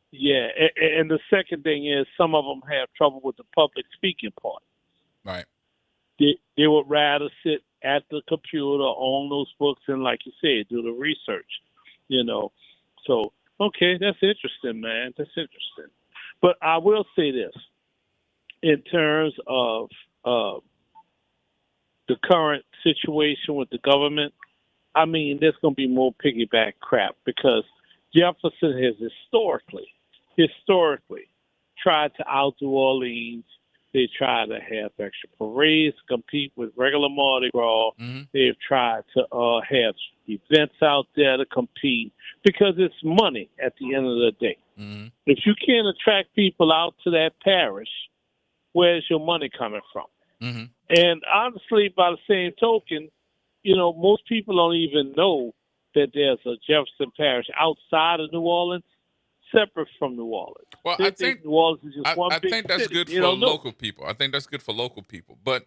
Yeah, and the second thing is some of them have trouble with the public speaking part. right. They would rather sit at the computer on those books and, like you said, do the research, So, okay, that's interesting, man. That's interesting. But I will say this. In terms of the current situation with the government, I mean, there's going to be more piggyback crap because Jefferson has historically tried to outdo Orleans. They tried to have extra parades, compete with regular Mardi Gras. They've tried to have events out there to compete because it's money at the end of the day. If you can't attract people out to that parish, where's your money coming from? And honestly, by the same token, most people don't even know that there's a Jefferson Parish outside of New Orleans, separate from New Orleans. Well, They I think New Orleans is just one I big think that's city. good You for don't know. local people. I think that's good for local people. But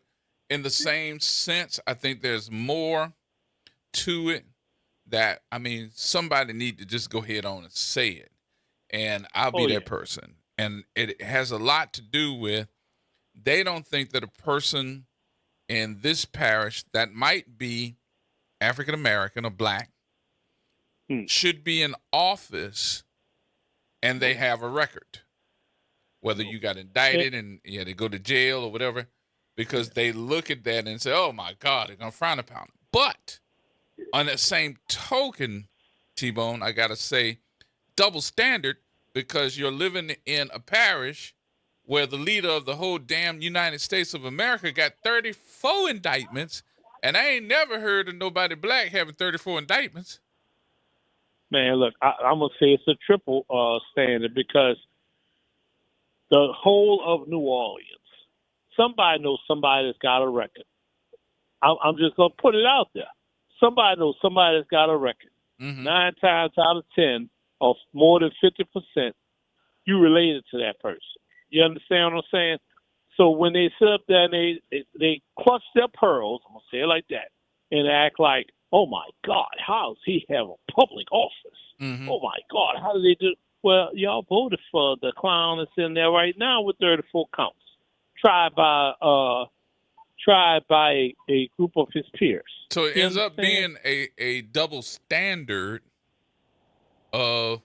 in the same sense, I think there's more to it that, I mean, somebody need to just go ahead on and say it. and I'll be that person. And it has a lot to do with they don't think that a person in this parish that might be African American or black should be in office and they have a record, whether you got indicted and they go to jail or whatever, because they look at that and say, oh my God, they're going to frown upon it. But on that same token, T-Bone, I got to say, double standard, because you're living in a parish where the leader of the whole damn United States of America got 34 indictments, and I ain't never heard of nobody black having 34 indictments. Man, look, I'm going to say it's a triple standard, because the whole of New Orleans, somebody knows somebody that's got a record. I'm just going to put it out there. Somebody knows somebody that's got a record. 9 times out of 10, or more than 50%, you related to that person. You understand what I'm saying? So when they sit up there and they clutch their pearls, I'm going to say it like that, and act like, oh, my God, how does he have a public office? Oh, my God, how do they do? Well, y'all voted for the clown that's in there right now with 34 counts, tried by a group of his peers. So it ends up being a double standard of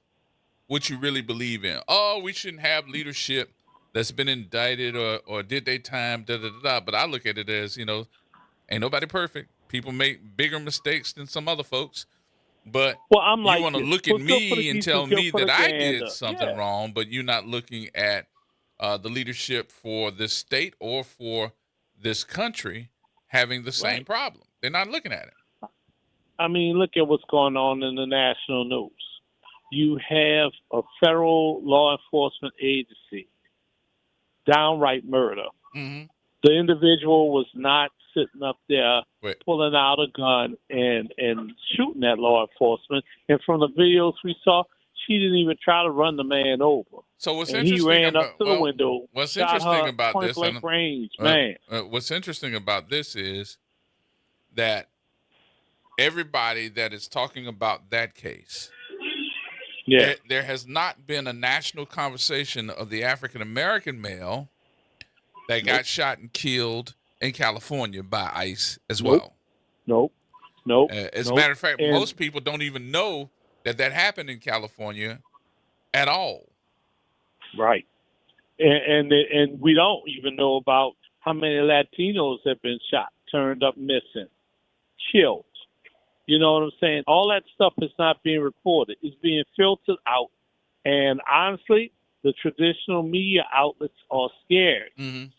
what you really believe in. Oh, we shouldn't have leadership that's been indicted or did they time, da-da-da-da. But I look at it as, ain't nobody perfect. People make bigger mistakes than some other folks. But I'm you want to look at me and tell me that I did something wrong, but you're not looking at the leadership for this state or for this country having the same problem. They're not looking at it. I mean, look at what's going on in the national news. You have a federal law enforcement agency, downright murder. The individual was not sitting up there pulling out a gun and shooting at law enforcement. And from the videos we saw, she didn't even try to run the man over. So what's and interesting he ran about, up to the window. What's interesting about this? Range, man. What's interesting about this is that everybody that is talking about that case, there has not been a national conversation of the African American male that got shot and killed in California by ICE as well. Nope. As a matter of fact, most people don't even know that happened in California at all. Right. And we don't even know about how many Latinos have been shot, turned up missing, killed. You know what I'm saying? All that stuff is not being reported. It's being filtered out. And honestly, the traditional media outlets are scared.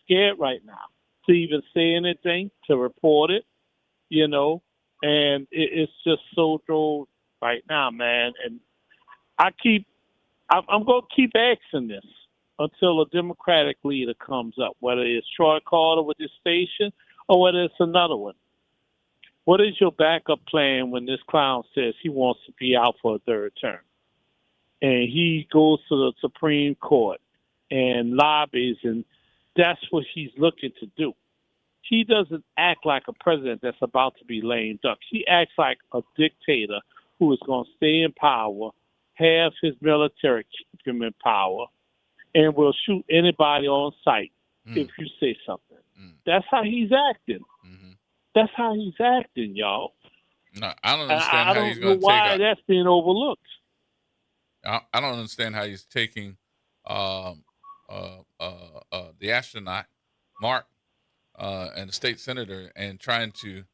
Scared right now to even say anything, to report it, and it's just so droll right now, man. And I'm going to keep asking this until a Democratic leader comes up, whether it's Troy Carter with his station or whether it's another one. What is your backup plan when this clown says he wants to be out for a third term? And he goes to the Supreme Court and lobbies, and that's what he's looking to do. He doesn't act like a president that's about to be lame duck. He acts like a dictator who is going to stay in power, have his military keep him in power, and will shoot anybody on sight if you say something. That's how he's acting. That's how he's acting, y'all. No, I don't understand how he's I don't going to know why that's being overlooked. I don't understand how he's taking the astronaut, Mark, and the state senator and trying to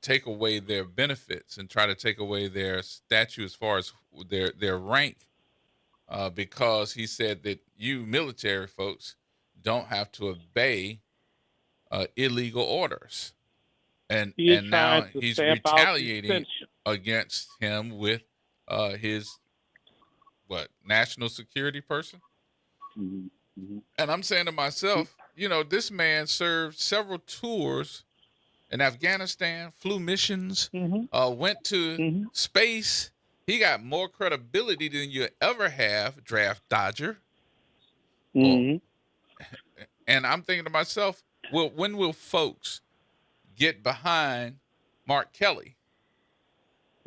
take away their benefits and try to take away their statue as far as their rank because he said that you military folks don't have to obey illegal orders. And now he's retaliating against him with his national security person. And I'm saying to myself, this man served several tours in Afghanistan, flew missions, went to space. He got more credibility than you ever have, draft dodger. And I'm thinking to myself, when will folks get behind Mark Kelly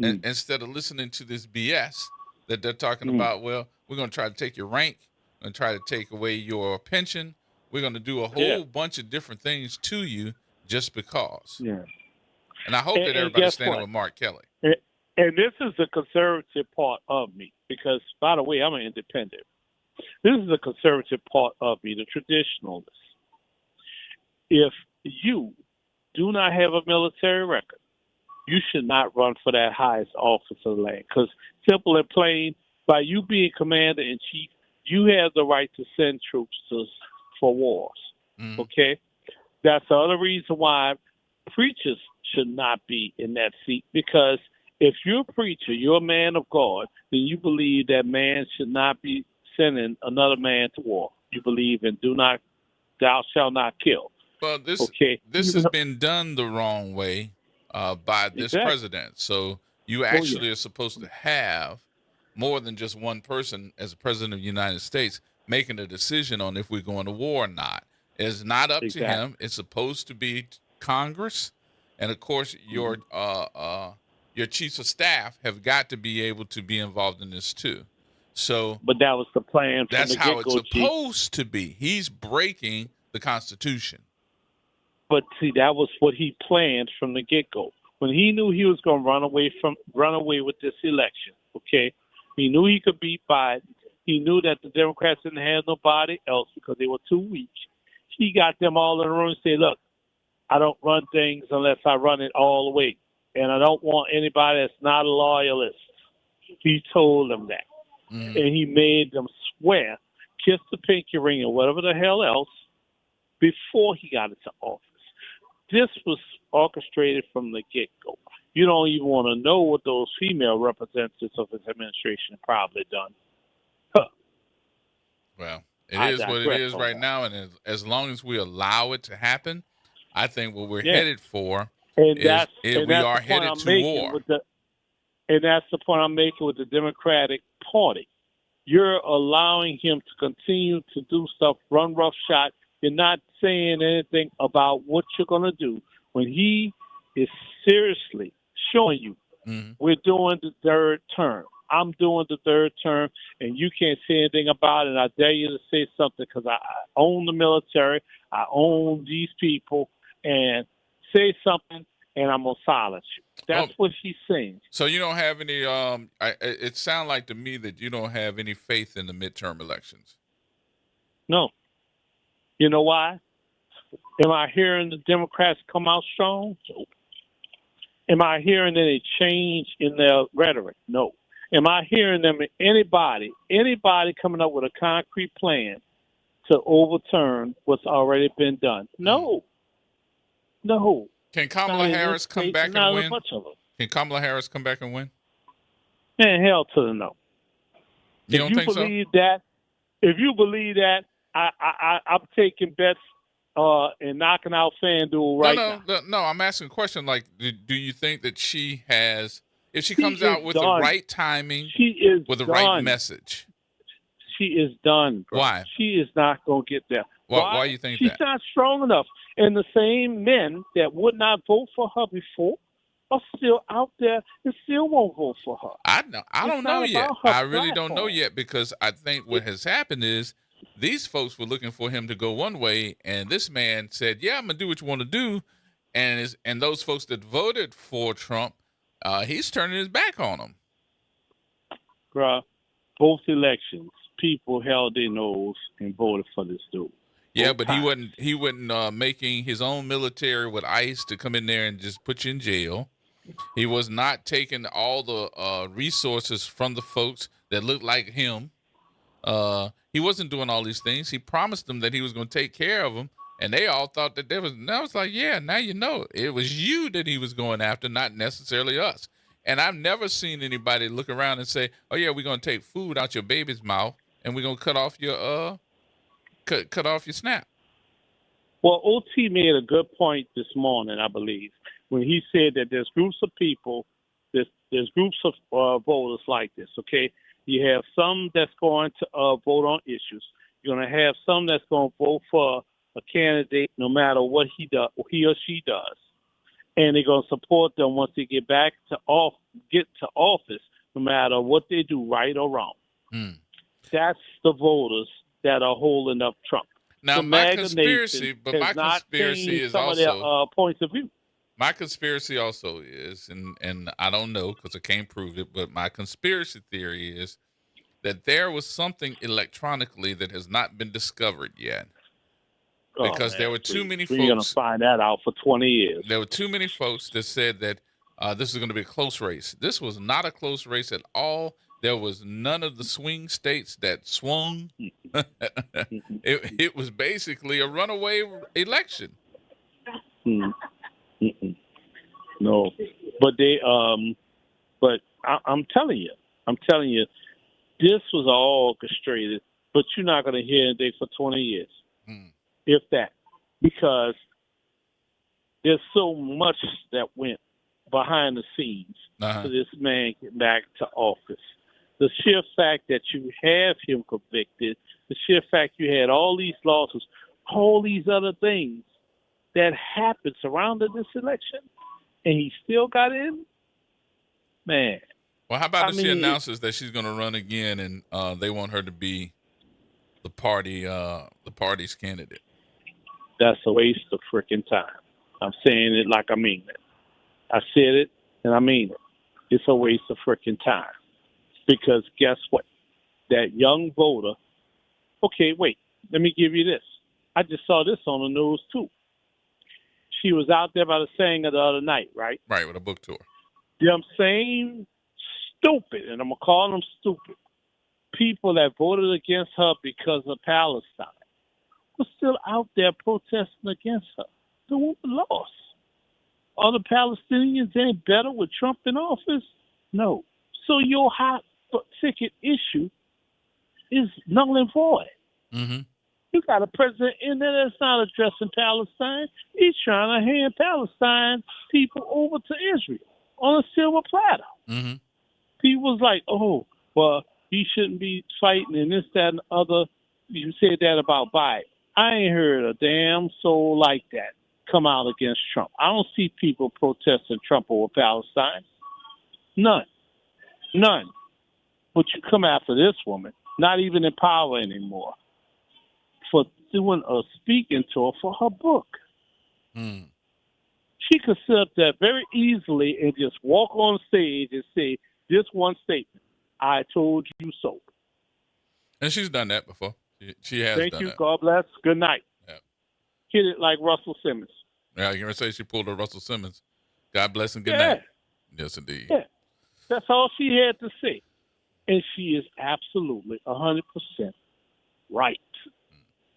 and instead of listening to this BS that they're talking about, well, we're going to try to take your rank and try to take away your pension. We're going to do a whole bunch of different things to you just because. Yeah. And I hope that And everybody's guess standing what? with Mark Kelly. And this is the conservative part of me because, by the way, I'm an independent. This is the conservative part of me, the traditionalist. If you do not have a military record, you should not run for that highest office of the land. Because simple and plain, by you being commander-in-chief, you have the right to send troops for wars. Okay? That's the other reason why preachers should not be in that seat, because if you're a preacher, you're a man of God, then you believe that man should not be sending another man to war. You believe in thou shalt not kill. Well, this has been done the wrong way by this president. So you actually are supposed to have more than just one person as the president of the United States making a decision on if we're going to war or not. It's not up to him. It's supposed to be Congress, and of course your chiefs of staff have got to be able to be involved in this too. So, but that was the plan. That's from the how it's get-go, supposed to be. He's breaking the Constitution. But see, that was what he planned from the get-go. When he knew he was going to run away with this election, okay? He knew he could beat Biden. He knew that the Democrats didn't have nobody else because they were too weak. He got them all in the room and said, look, I don't run things unless I run it all the way. And I don't want anybody that's not a loyalist. He told them that. And he made them swear, kiss the pinky ring and whatever the hell else before he got into office. This was orchestrated from the get-go. You don't even want to know what those female representatives of his administration have probably done. Well, it is what it is right now, and as long as we allow it to happen, I think what we're headed for we are headed to war. And that's the point I'm making with the Democratic Party. You're allowing him to continue to do stuff, run roughshod. You're not saying anything about what you're going to do when he is seriously showing you we're doing the third term. I'm doing the third term, and you can't say anything about it. And I dare you to say something because I own the military. I own these people. And say something, and I'm going to silence you. That's what he's saying. So you don't have any it sounds like to me that you don't have any faith in the midterm elections. No. You know why? Am I hearing the Democrats come out strong? No. Am I hearing any change in their rhetoric? No. Am I hearing them, anybody coming up with a concrete plan to overturn what's already been done? No. No. Can Kamala Harris come back and win? Can Kamala Harris come back and win? Man, hell to the no. You don't think so? If you believe that, I'm taking bets and knocking out FanDuel right now. No, I'm asking a question like, do you think that she has, if she comes out with the right timing, with the right message? She is done, bro. Why? She is not going to get there. Why you think She's that? not strong enough. And the same men that would not vote for her before are still out there and still won't vote for her. I don't know yet. I really don't know yet because I think what has happened is these folks were looking for him to go one way, and this man said, "Yeah, I'm gonna do what you want to do," and those folks that voted for Trump, he's turning his back on them. Bruh, both elections, people held their nose and voted for this dude. Yeah, but he wasn't making his own military with ICE to come in there and just put you in jail. He was not taking all the resources from the folks that looked like him. He wasn't doing all these things. He promised them that he was going to take care of them, and they all thought that there was. And I was like, yeah, now you know. It was you that he was going after, not necessarily us. And I've never seen anybody look around and say, oh, yeah, we're going to take food out your baby's mouth, and we're going to cut off your cut off your SNAP. Well, OT made a good point this morning, I believe, when he said that there's groups of people, there's groups of voters like this, okay? You have some that's going to vote on issues. You're going to have some that's going to vote for a candidate no matter what he or she does. And they're going to support them once they get to office no matter what they do, right or wrong. Mm. That's the voters that are holding up Trump. Now, The my MAGA conspiracy, nation but has my not conspiracy changed is some of their also points of view. my conspiracy also is, and I don't know because I can't prove it, but my conspiracy theory is that there was something electronically that has not been discovered yet. Because there were too many We're going to folks. find that out for 20 years. There were too many folks that said that this is going to be a close race. This was not a close race at all. There was none of the swing states that swung. It was basically a runaway election. No, but they but I'm telling you, this was all orchestrated. But you're not going to hear anything for 20 years, if that, because there's so much that went behind the scenes for this man getting back to office. The sheer fact that you have him convicted, the sheer fact you had all these lawsuits, all these other things that happened surrounding this election, and he still got in, man. Well, how about if she announces that she's going to run again, and they want her to be the party's candidate? That's a waste of freaking time. I'm saying it like I mean it. I said it, and I mean it. It's a waste of freaking time. Because guess what? That young voter, okay, wait, let me give you this. I just saw this on the news, too. She was out there by the Sanger the other night, right? Right, with a book tour. Them same stupid, and I'm going to call them stupid, people that voted against her because of Palestine were still out there protesting against her. The woman lost. Are the Palestinians any better with Trump in office? No. So your hot ticket issue is null and void. Mm-hmm. You got a president in there that's not addressing Palestine. He's trying to hand Palestine people over to Israel on a silver platter. Mm-hmm. People's like, oh, well, he shouldn't be fighting and this, that, and the other. You said that about Biden. I ain't heard a damn soul like that come out against Trump. I don't see people protesting Trump over Palestine. None. But you come after this woman, not even in power anymore, for doing a speaking tour for her book. Mm. She could sit up there very easily and just walk on stage and say this one statement, I told you so. And she's done that before. She has Thank done you. that. God bless. Good night. Yep. Hit it like Russell Simmons. Yeah, you're going to say she pulled a Russell Simmons. God bless and good night. Yes, indeed. Yeah. That's all she had to say. And she is absolutely 100% right.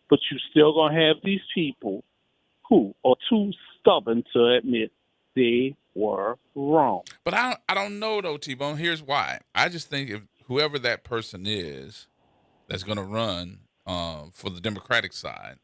But you still going to have these people who are too stubborn to admit they were wrong. But I don't know, though, T-Bone. Here's why. I just think if whoever that person is that's going to run for the Democratic side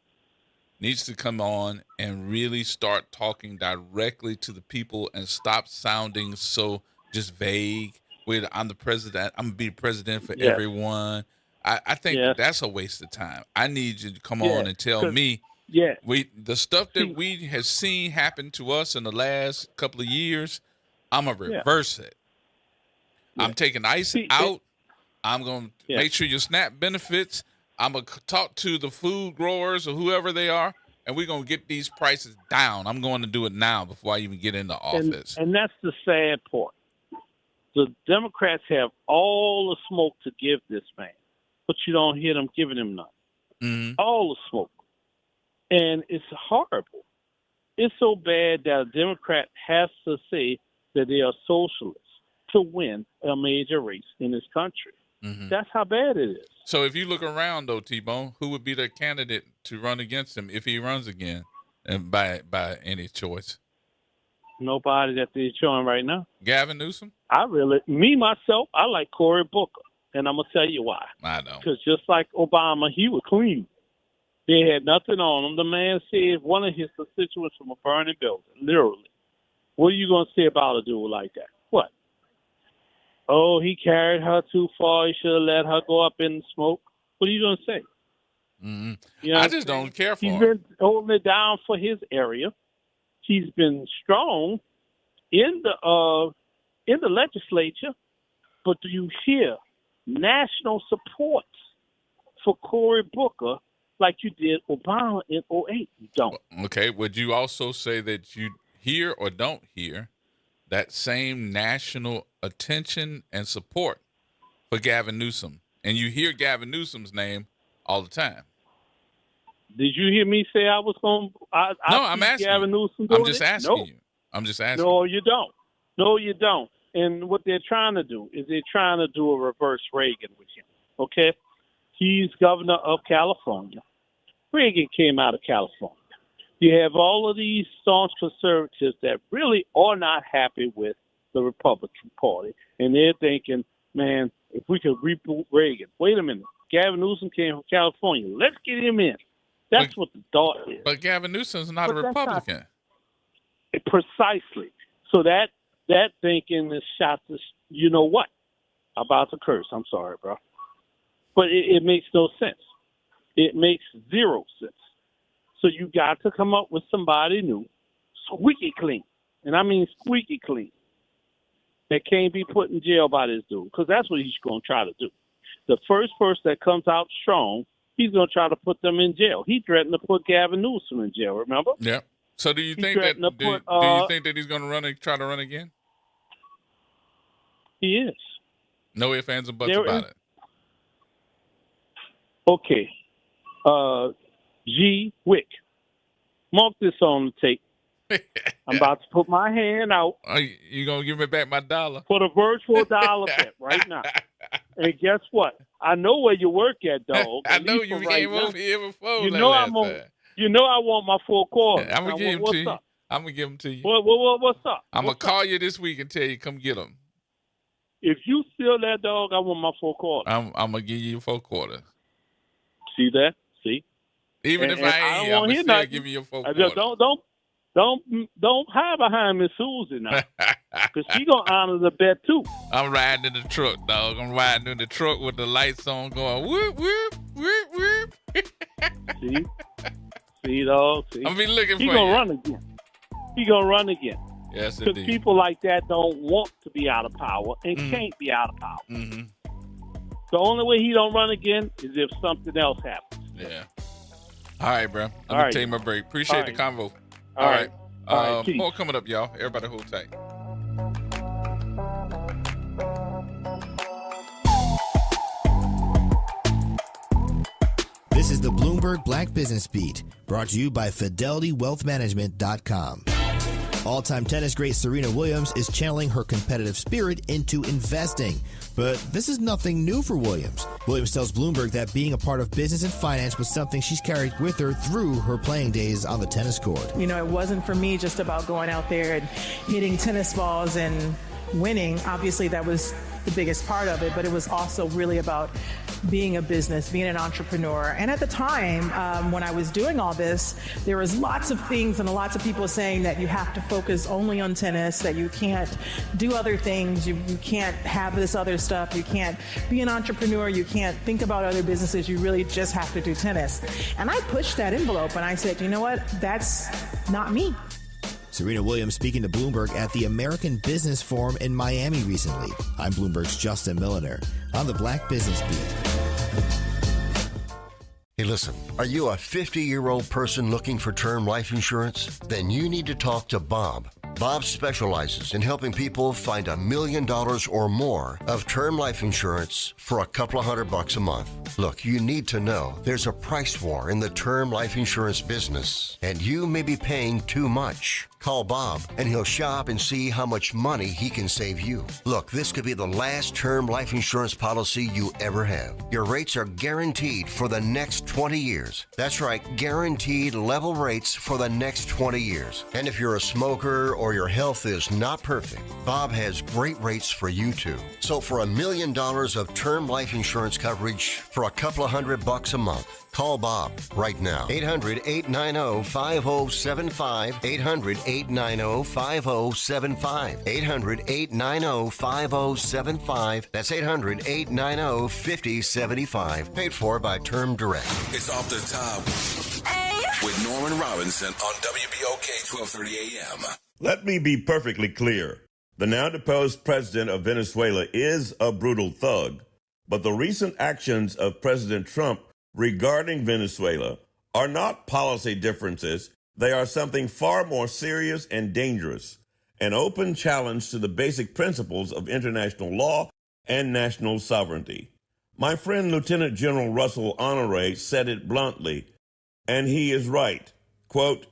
needs to come on and really start talking directly to the people and stop sounding so just vague. With I'm the president, I'm gonna be the president for everyone. I think that's a waste of time. I need you to come on and tell me the stuff that we have seen happen to us in the last couple of years, I'm gonna reverse it. I'm taking ICE out. I'm gonna make sure your SNAP benefits. I'm gonna talk to the food growers or whoever they are, and we're gonna get these prices down. I'm going to do it now before I even get into office. And that's the sad part. The Democrats have all the smoke to give this man, but you don't hear them giving him none. Mm-hmm. All the smoke. And it's horrible. It's so bad that a Democrat has to say that they are socialists to win a major race in this country. Mm-hmm. That's how bad it is. So if you look around, though, T-Bone, who would be the candidate to run against him if he runs again and by any choice? Nobody that they're showing right now. Gavin Newsom? Myself, I like Cory Booker, and I'm going to tell you why. I know. Because just like Obama, he was clean. They had nothing on him. The man saved one of his constituents from a burning building, literally. What are you going to say about a dude like that? What? Oh, he carried her too far. He should have let her go up in the smoke. What are you going to say? Mm-hmm. You know I just don't care for him. He's been holding it down for his area. He's been strong in the legislature, But do you hear national support for Cory Booker like you did Obama in 2008? You don't. Okay. Would you also say that you hear or don't hear that same national attention and support for Gavin Newsom? And you hear Gavin Newsom's name all the time. Did you hear me say I was going to? No, I'm asking Gavin you. Newsom I'm doing just it? asking No. you. I'm just asking. No, you don't. No, you don't. And what they're trying to do is they're trying to do a reverse Reagan with him. Okay? He's governor of California. Reagan came out of California. You have all of these staunch conservatives that really are not happy with the Republican Party. And they're thinking, man, if we could reboot Reagan. Wait a minute. Gavin Newsom came from California. Let's get him in. That's what the thought is. But Gavin Newsom's not But a that's not- Republican. Precisely. So that thinking is shot this, you know what? I'm about to curse. I'm sorry, bro. But it makes no sense. It makes zero sense. So you got to come up with somebody new, squeaky clean. And I mean squeaky clean. That can't be put in jail by this dude, because that's what he's going to try to do. The first person that comes out strong, he's going to try to put them in jail. He threatened to put Gavin Newsom in jail, remember? Yeah. So do you He think that threatened to do you put, think that he's going to try to run again? He is. No ifs, ands, or buts There about is- it. Okay. G. Wick. Mark this on the tape. I'm about to put my hand out Are you going to give me back my dollar? for the virtual dollar bet right now. And guess what? I know where you work at, dog. I At know least you for right came now. over here before. You that know last I'm on. time. You know I want my full quarter. I'm gonna give them what's to you. up? I'm gonna give them to you. What's up? I'm gonna What's up? call you this week and tell you come get them. If you steal that dog, I want my full quarter. I'm gonna give you 4 quarters. See that? See? Even And- if and I I ain't don't here, I'm wanna gonna hear still nothing. give you your 4 I quarters. just don't hide behind Miss Susie now, because she gonna honor the bet too. I'm riding in the truck, dog. I'm riding in the truck with the lights on, going whoop whoop whoop whoop. See, dog. See, I'm gonna be looking he for gonna you. run again. He gonna run again. Yes, Because indeed. people like that don't want to be out of power and Mm. can't be out of power. Mm-hmm. The only way he don't run again is if something else happens. Yeah. All right, bro. Let All me right. take my break. Appreciate All the right. convo. All right. All right, peace. More coming up, y'all. Everybody hold tight. This is the Bloomberg Black Business Beat, brought to you by FidelityWealthManagement.com. All-time tennis great Serena Williams is channeling her competitive spirit into investing. But this is nothing new for Williams. Williams tells Bloomberg that being a part of business and finance was something she's carried with her through her playing days on the tennis court. You know, it wasn't for me just about going out there and hitting tennis balls and winning. Obviously, that was the biggest part of it, but it was also really about being a business, being an entrepreneur. And at the time, when I was doing all this, there was lots of things and lots of people saying that you have to focus only on tennis, that you can't do other things, you can't have this other stuff, you can't be an entrepreneur, you can't think about other businesses, you really just have to do tennis. And I pushed that envelope and I said, you know what, that's not me. Serena Williams speaking to Bloomberg at the American Business Forum in Miami recently. I'm Bloomberg's Justin Milliner on the Black Business Beat. Hey, listen, are you a 50-year-old person looking for term life insurance? Then you need to talk to Bob. Bob specializes in helping people find $1 million or more of term life insurance for a couple of $100 a month. Look, you need to know there's a price war in the term life insurance business, and you may be paying too much. Call Bob, and he'll shop and see how much money he can save you. Look, this could be the last term life insurance policy you ever have. Your rates are guaranteed for the next 20 years. That's right, guaranteed level rates for the next 20 years. And if you're a smoker or your health is not perfect, Bob has great rates for you too. So for $1 million of term life insurance coverage for a couple of $100 a month, call Bob right now. 800-890-5075. 800-890-5075. 800-890-5075. That's 800-890-5075. Paid for by Term Direct. It's Off the Top with Norman Robinson on WBOK 1230 AM. Let me be perfectly clear. The now deposed president of Venezuela is a brutal thug, but the recent actions of President Trump regarding Venezuela are not policy differences. They are something far more serious and dangerous, an open challenge to the basic principles of international law and national sovereignty. My friend Lieutenant General Russell Honoré said it bluntly, and he is right. Quote,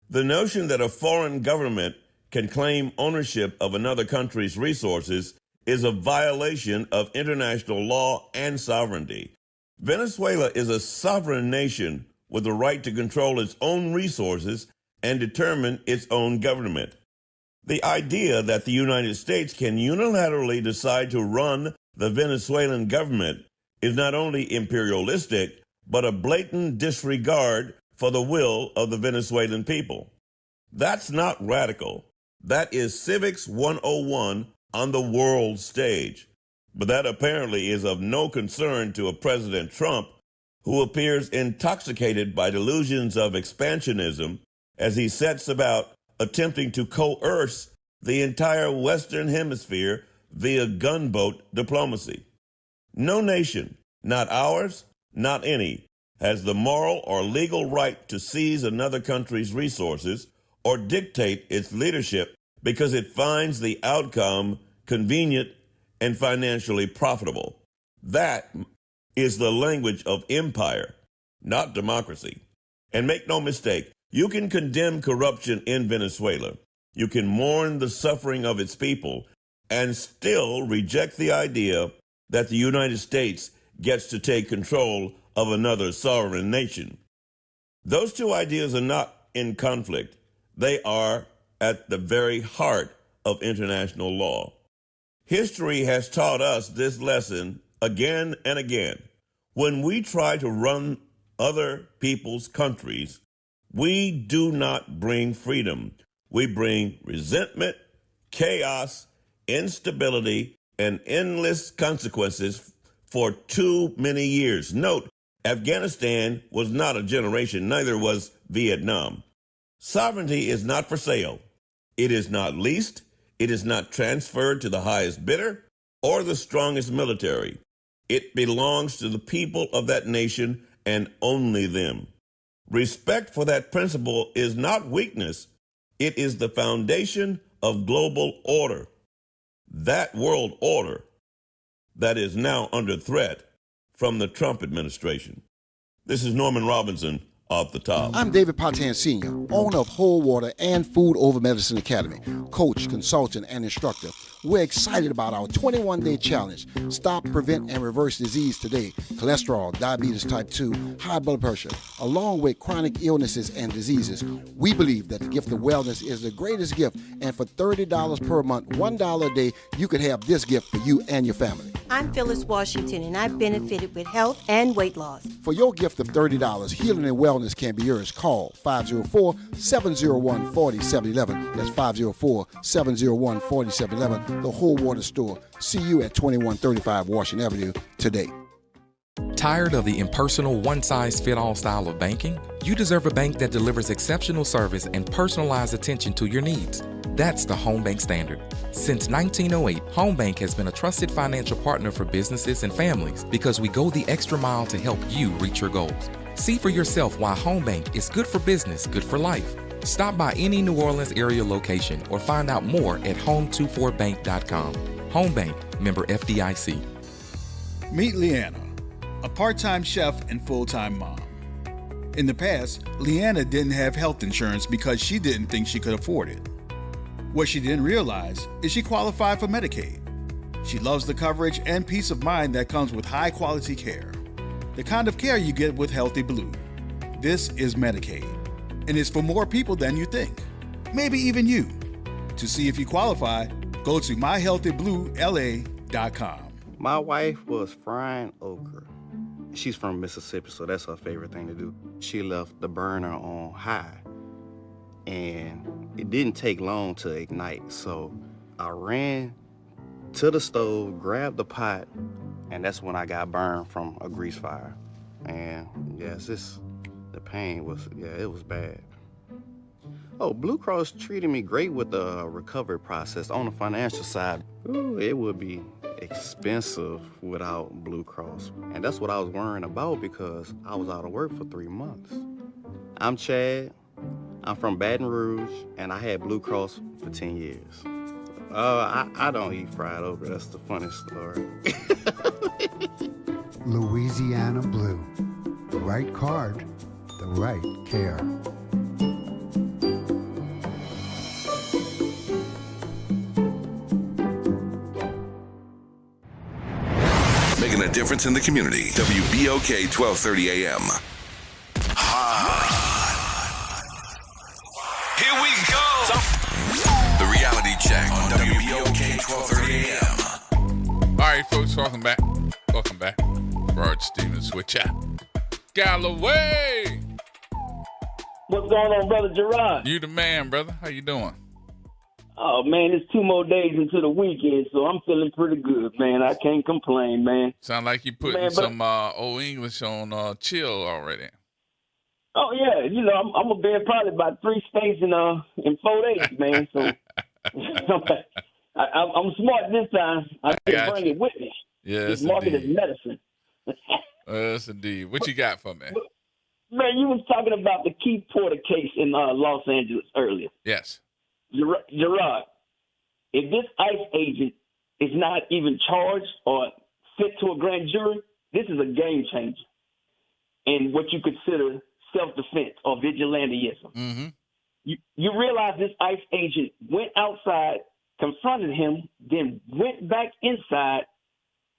"The notion that a foreign government can claim ownership of another country's resources is a violation of international law and sovereignty. Venezuela is a sovereign nation with the right to control its own resources and determine its own government. The idea that the United States can unilaterally decide to run the Venezuelan government is not only imperialistic, but a blatant disregard for the will of the Venezuelan people. That's not radical. That is Civics 101 on the world stage. But that apparently is of no concern to a President Trump who appears intoxicated by delusions of expansionism as he sets about attempting to coerce the entire Western Hemisphere via gunboat diplomacy. No nation, not ours, not any, has the moral or legal right to seize another country's resources or dictate its leadership because it finds the outcome convenient and financially profitable. That is the language of empire, not democracy. And make no mistake, you can condemn corruption in Venezuela. You can mourn the suffering of its people and still reject the idea that the United States gets to take control of another sovereign nation. Those two ideas are not in conflict. They are at the very heart of international law. History has taught us this lesson again and again. When we try to run other people's countries, we do not bring freedom. We bring resentment, chaos, instability, and endless consequences for too many years. Note, Afghanistan was not a generation, neither was Vietnam. Sovereignty is not for sale. It is not leased. It is not transferred to the highest bidder or the strongest military. It belongs to the people of that nation and only them. Respect for that principle is not weakness. It is the foundation of global order. That world order that is now under threat from the Trump administration. This is Norman Robinson off the top. I'm David Patan Sr., owner of Whole Water and Food Over Medicine Academy, coach, consultant, and instructor. We're excited about our 21-day challenge. Stop, prevent, and reverse disease today. Cholesterol, diabetes type 2, high blood pressure, along with chronic illnesses and diseases. We believe that the gift of wellness is the greatest gift, and for $30 per month, $1 a day, you could have this gift for you and your family. I'm Phyllis Washington, and I've benefited with health and weight loss. For your gift of $30, healing and wellness can be yours. Call 504-701-4711. That's 504-701-4711. The Whole Water Store. See you at 2135 Washington Avenue today. Tired of the impersonal, one-size-fits-all style of banking? You deserve a bank that delivers exceptional service and personalized attention to your needs. That's the Home Bank Standard. Since 1908, Home Bank has been a trusted financial partner for businesses and families because we go the extra mile to help you reach your goals. See for yourself why Home Bank is good for business, good for life. Stop by any New Orleans area location or find out more at home24bank.com. Home Bank, member FDIC. Meet Leanna, a part-time chef and full-time mom. In the past, Leanna didn't have health insurance because she didn't think she could afford it. What she didn't realize is she qualified for Medicaid. She loves the coverage and peace of mind that comes with high-quality care. The kind of care you get with Healthy Blue. This is Medicaid, and it's for more people than you think. Maybe even you. To see if you qualify, go to myhealthybluela.com. My wife was frying okra. She's from Mississippi, so that's her favorite thing to do. She left the burner on high, and it didn't take long to ignite. So I ran to the stove, grabbed the pot, and that's when I got burned from a grease fire. And yes, the pain was, it was bad. Oh, Blue Cross treated me great with the recovery process. On the financial side, ooh, it would be expensive without Blue Cross. And that's what I was worrying about because I was out of work for 3 months. I'm Chad. I'm from Baton Rouge, and I had Blue Cross for 10 years. I don't eat fried okra. That's the funniest story. Louisiana Blue. The right card, the right care. Making a difference in the community. WBOK 1230 AM. Here we go. The reality check on WBOK 1230 AM. All right, folks, welcome back. Welcome back. Gerard Stevens with ya. Galloway. What's going on, brother Gerard? You the man, brother. How you doing? Oh, man, it's 2 more days into the weekend, so I'm feeling pretty good, man. I can't complain, man. Sound like you putting some old English on chill already. Oh, yeah. You know, I'm going to be in probably about 3 states in 4 days, man. So I'm smart this time. I can bring it with me. Yes, market is medicine. Yes, indeed. What you got for me? Man, you was talking about the Keith Porter case in Los Angeles earlier. Yes. Gerard, if this ICE agent is not even charged or fit to a grand jury, this is a game changer in what you consider self-defense or vigilanteism. Mm-hmm. You realize this ICE agent went outside, confronted him, then went back inside,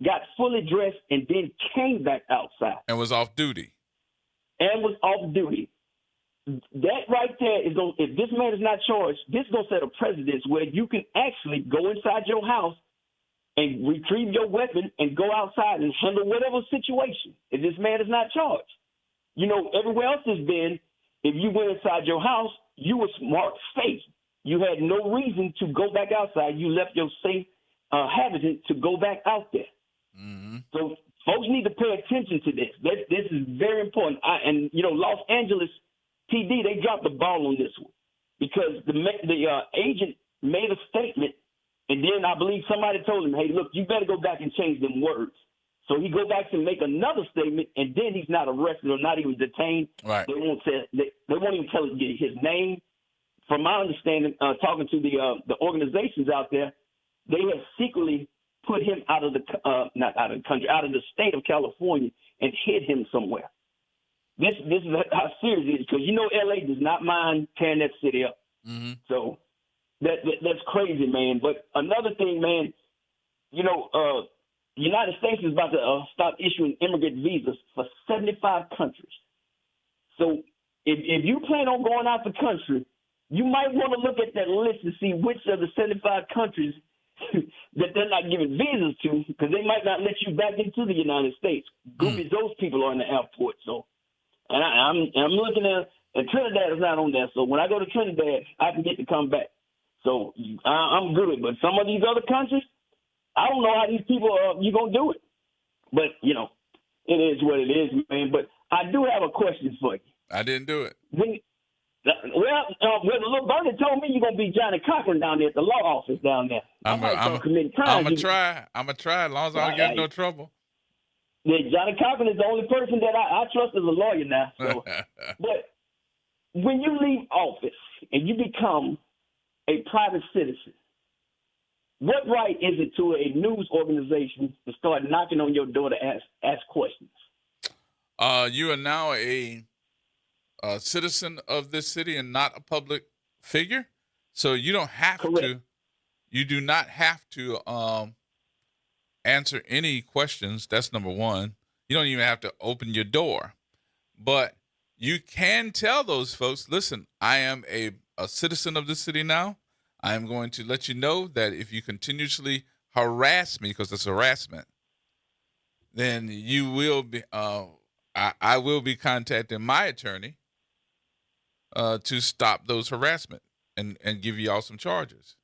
got fully dressed, and then came back outside. And was off duty. That right there is going. If this man is not charged, this is going to set a precedent where you can actually go inside your house and retrieve your weapon and go outside and handle whatever situation. If this man is not charged, you know, everywhere else has been. If you went inside your house, you were marked safe. You had no reason to go back outside. You left your safe habitat to go back out there. Mm-hmm. So folks need to pay attention to this. This is very important. And you know, Los Angeles PD, they dropped the ball on this one because the agent made a statement, and then I believe somebody told him, hey, look, you better go back and change them words. So he go back and make another statement, and then he's not arrested or not even detained. Right. They won't even tell his name. From my understanding, talking to the organizations out there, they have secretly put him out of the state of California and hid him somewhere. This is how serious it is, because you know LA does not mind tearing that city up. Mm-hmm. So that's crazy, man. But another thing, man, you know, the United States is about to stop issuing immigrant visas for 75 countries. So if you plan on going out the country, you might want to look at that list and see which of the 75 countries that they're not giving visas to, because they might not let you back into the United States. Groupies, those people are in the airport. So. And I'm looking at Trinidad is not on there. So when I go to Trinidad, I can get to come back. So I'm good. But some of these other countries, I don't know how these people you gonna do it. But you know, it is what it is, man. But I do have a question for you. I didn't do it. The little birdie told me you're gonna be Johnny Cochran down there at the law office down there. I'm gonna try. As long as I don't get in no trouble. Yeah, Johnny Cochran is the only person that I trust as a lawyer now. So, but when you leave office and you become a private citizen, what right is it to a news organization to start knocking on your door to ask questions? You are now a citizen of this city and not a public figure, so you don't have to. You do not have to answer any questions. That's number one. You don't even have to open your door, but you can tell those folks, listen, I am a citizen of this city now. I am going to let you know that if you continuously harass me, because it's harassment, then you will be, I will be contacting my attorney to stop those harassment and give you all some charges.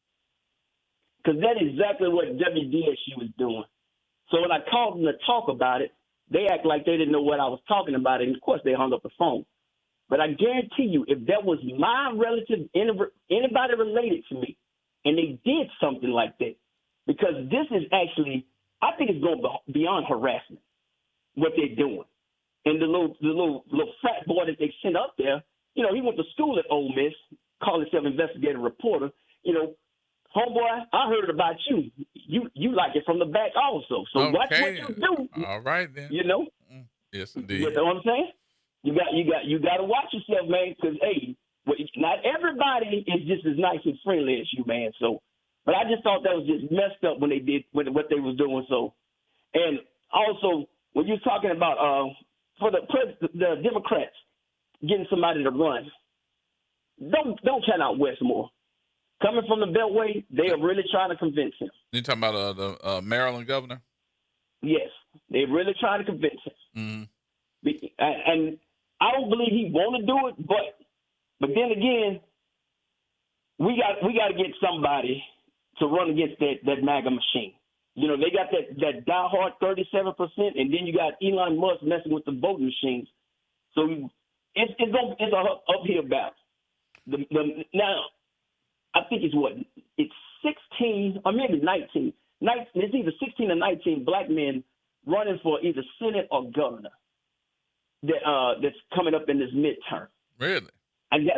Because that's exactly what WDSU was doing. So when I called them to talk about it, they act like they didn't know what I was talking about, and of course they hung up the phone. But I guarantee you, if that was my relative, anybody related to me, and they did something like that, because this is actually, I think it's going beyond harassment, what they're doing. And the little frat boy that they sent up there, you know, he went to school at Ole Miss, called himself investigative reporter. You know, homeboy, I heard about you. You like it from the back also. So watch what you do. All right then. You know. Yes, indeed. You know what I'm saying? You got to watch yourself, man. Because hey, not everybody is just as nice and friendly as you, man. So, but I just thought that was just messed up when they did what they was doing. So, and also when you're talking about for the Democrats getting somebody to run, don't count out Westmore. Coming from the Beltway, they are really trying to convince him. You talking about the Maryland governor? Yes, they're really trying to convince him. And I don't believe he want to do it, but then again, we got to get somebody to run against that MAGA machine. You know, they got that diehard 37%, and then you got Elon Musk messing with the voting machines. So it's an uphill battle. Now, I think it's 16 or maybe 19. It's either 16 or 19 black men running for either Senate or governor that's coming up in this midterm. Really? And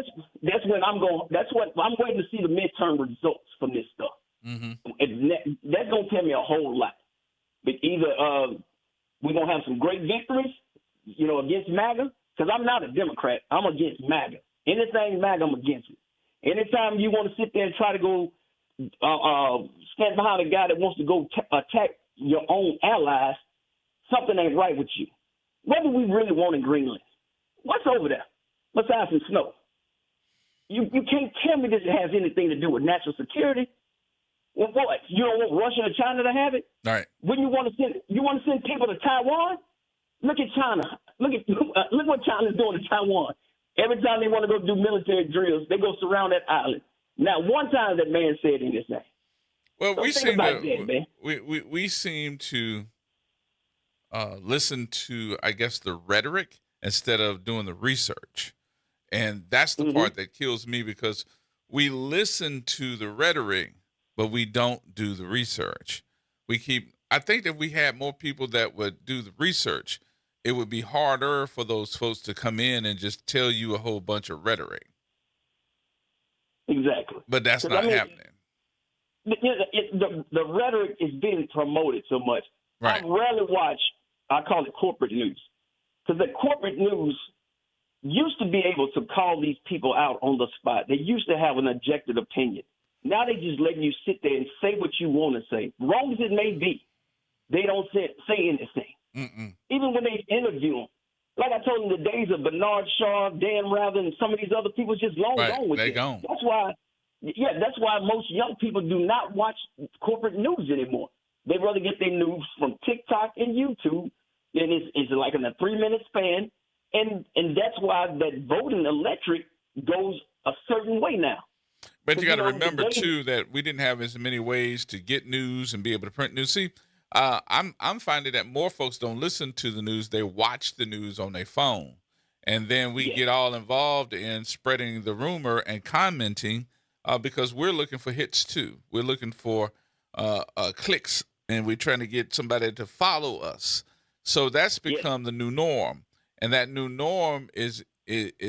that's when I'm going. That's what I'm waiting to see the midterm results from this stuff. That's gonna tell me a whole lot. But either we're gonna have some great victories, you know, against MAGA, because I'm not a Democrat. I'm against MAGA. Anything MAGA, I'm against it. Anytime you want to sit there and try to go stand behind a guy that wants to go attack your own allies, something ain't right with you. What do we really want in Greenland? What's over there besides some snow? You can't tell me this has anything to do with national security. Well, what? You don't want Russia or China to have it? All right. Wouldn't you want to send people to Taiwan? Look at China. Look what China's doing to Taiwan. Every time they want to go do military drills, they go surround that island. Now, one time that man said anything. Well, So we think seem about to that, man. we seem to listen to, I guess, the rhetoric instead of doing the research, and that's the part that kills me, because we listen to the rhetoric, but we don't do the research. I think if we had more people that would do the research, it would be harder for those folks to come in and just tell you a whole bunch of rhetoric. Exactly. But that's not happening. The rhetoric is being promoted so much. Right. I rarely watch, I call it corporate news. Because the corporate news used to be able to call these people out on the spot. They used to have an objective opinion. Now they just letting you sit there and say what you want to say. Wrong as it may be, they don't say anything. Even when they interview them. Like I told them, the days of Bernard Shaw, Dan Rather, and some of these other people just long gone with it. Gone. That's why most young people do not watch corporate news anymore. They rather get their news from TikTok and YouTube, and it's like in a 3-minute span, and that's why that voting electric goes a certain way now. But you got to remember too that we didn't have as many ways to get news and be able to print news. See, I'm finding that more folks don't listen to the news; they watch the news on their phone, and then we get all involved in spreading the rumor and commenting because we're looking for hits too. We're looking for clicks, and we're trying to get somebody to follow us. So that's become the new norm, and that new norm is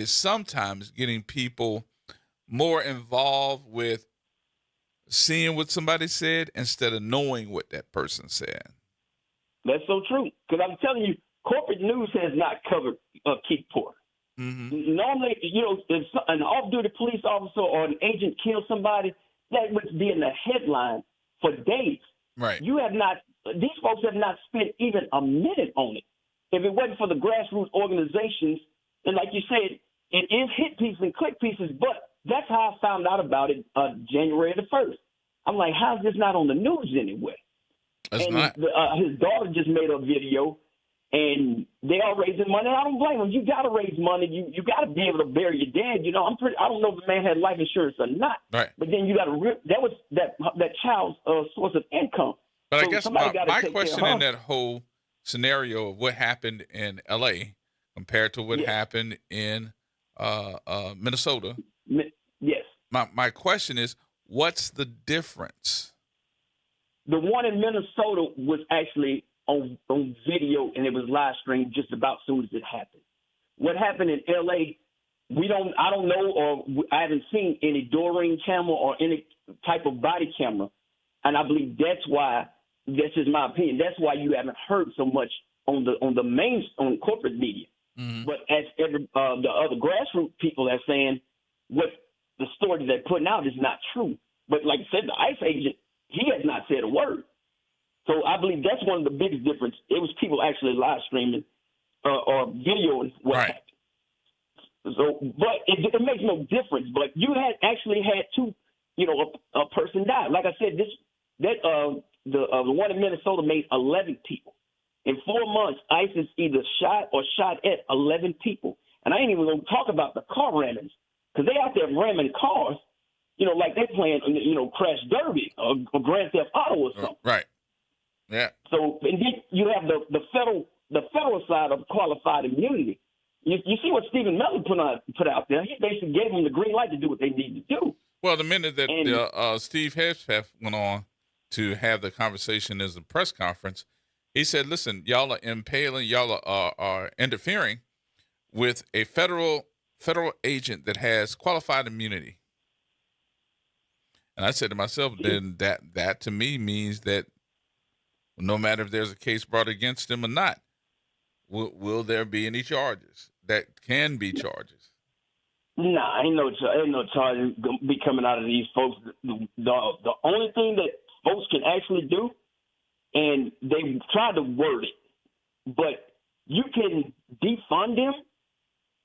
sometimes getting people more involved with seeing what somebody said instead of knowing what that person said. That's so true. Because I'm telling you, corporate news has not covered Keith Porter. Normally, if an off-duty police officer or an agent kills somebody, that would be in the headline for days. Right. These folks have not spent even a minute on it. If it wasn't for the grassroots organizations, and like you said, it is hit pieces and click pieces, but that's how I found out about it January the 1st. I'm like, how's this not on the news anyway? It's and not. His daughter just made a video, and they are raising money. I don't blame them. You got to raise money. You got to be able to bury your dad. I don't know if the man had life insurance or not. Right. But then you got to that was that child's source of income. But So I guess somebody gotta my take question care of in that whole scenario of what happened in L.A. compared to what happened in Minnesota. Yes. My question is, what's the difference? The one in Minnesota was actually on video, and it was live streamed just about as soon as it happened. What happened in L.A., I don't know, or I haven't seen any door ring camera or any type of body camera, and I believe that's why. This is my opinion. That's why you haven't heard so much on the corporate media. Mm-hmm. But as the other grassroots people are saying, what the story they're putting out is not true. But like I said, the ICE agent, he has not said a word. So I believe that's one of the biggest difference. It was people actually live streaming or videoing what happened. So, but it makes no difference. But you actually had two, a person died. Like I said, the one in Minnesota made 11 people. In 4 months, ICE has either shot or shot at 11 people. And I ain't even going to talk about the car rammings, because they out there ramming cars, like they playing, Crash Derby or Grand Theft Auto or something. Right. Yeah. So, and then you have the federal side of qualified immunity. You see what Stephen Miller put out there? He basically gave them the green light to do what they need to do. Well, the minute that Steve Hedgepeth went on to have the conversation as a press conference, he said, listen, y'all are impaling, y'all are interfering with a federal agent that has qualified immunity. And I said to myself, then that to me means that no matter if there's a case brought against him or not, will there be any charges that can be charges? Nah, ain't no charges gonna be coming out of these folks. The only thing that folks can actually do, and they tried to word it, but you can defund them,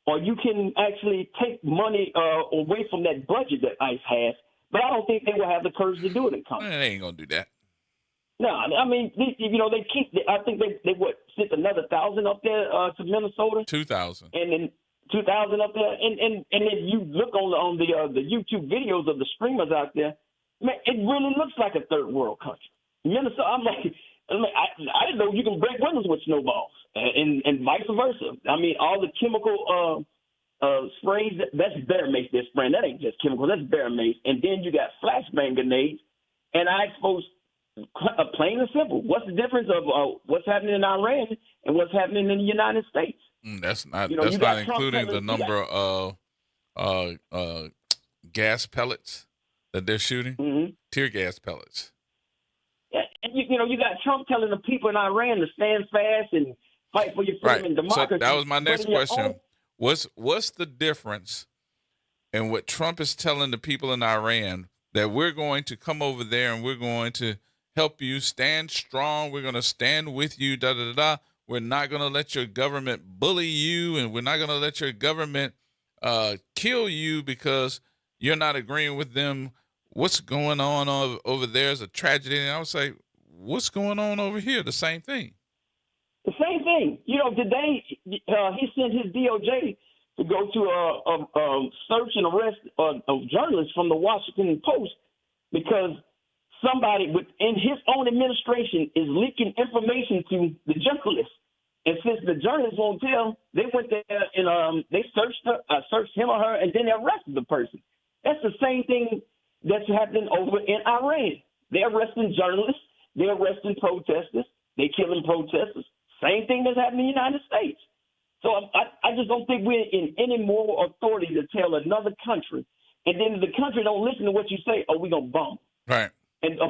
or you can actually take money away from that budget that ICE has. But I don't think they will have the courage to do it in Congress. They ain't gonna do that. No, I mean, they keep. I think they sent another 1,000 up there to Minnesota. 2,000. And then 2,000 up there, and if you look on the YouTube videos of the streamers out there, man, it really looks like a third world country. Minnesota, I'm like, I didn't know you can break windows with snowballs, and vice versa. I mean, all the chemical sprays, that's bear mace they're spraying. That ain't just chemical, that's bear mace. And then you got flashbang grenades, and I exposed plain and simple. What's the difference of what's happening in Iran and what's happening in the United States? That's not including the number of gas pellets that they're shooting. Mm-hmm. Tear gas pellets. Yeah, and you got Trump telling the people in Iran to stand fast and fight for your freedom and democracy. So that was my next question. What's the difference in what Trump is telling the people in Iran, that we're going to come over there and we're going to help you stand strong, we're going to stand with you, we're not going to let your government bully you, and we're not going to let your government kill you because you're not agreeing with them. What's going on over there is a tragedy. And I would say, what's going on over here? The same thing. The same thing. Today he sent his DOJ to go to a search and arrest of journalists from the Washington Post because somebody within his own administration is leaking information to the journalists. And since the journalists won't tell, they went there and they searched him or her, and then they arrested the person. That's the same thing that's happening over in Iran. They're arresting journalists. They're arresting protesters. They're killing protesters. Same thing that's happening in the United States. So I just don't think we're in any moral authority to tell another country, and then if the country don't listen to what you say, we're going to bomb. Right. And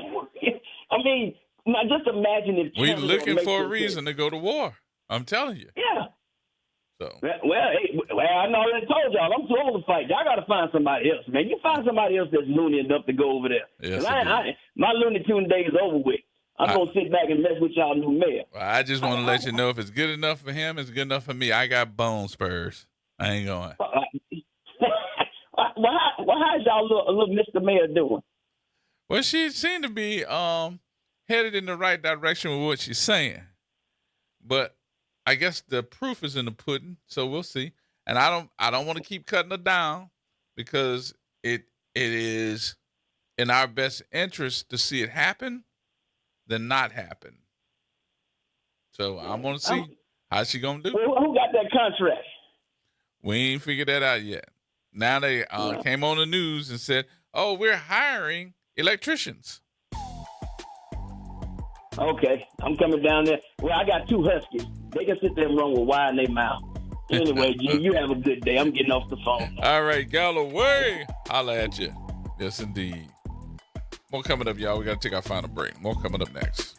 I mean, just imagine if we're looking for a reason to go to war. I'm telling you. Yeah. So. Well, I already told y'all, I'm too old to fight. Y'all got to find somebody else, man. You find somebody else that's loony enough to go over there. Yes, my Looney Tune days is over with. I'm going to sit back and mess with y'all new mayor. Well, I just want to let you know, if it's good enough for him, it's good enough for me. I got bone spurs. I ain't going. How's y'all little Mr. Mayor doing? Well, she seemed to be headed in the right direction with what she's saying. But I guess the proof is in the pudding, so we'll see. And I don't want to keep cutting her down because it is in our best interest to see it happen than not happen. So I'm going to see how she going to do. Who got that contract? We ain't figured that out yet. Now they came on the news and said, "Oh, we're hiring electricians." Okay, I'm coming down there. Well, I got 2 huskies. They can sit there and run with wide in their mouth. Anyway, you have a good day. I'm getting off the phone now. All right, Galloway. Holla at you. Yes, indeed. More coming up, y'all. We got to take our final break. More coming up next.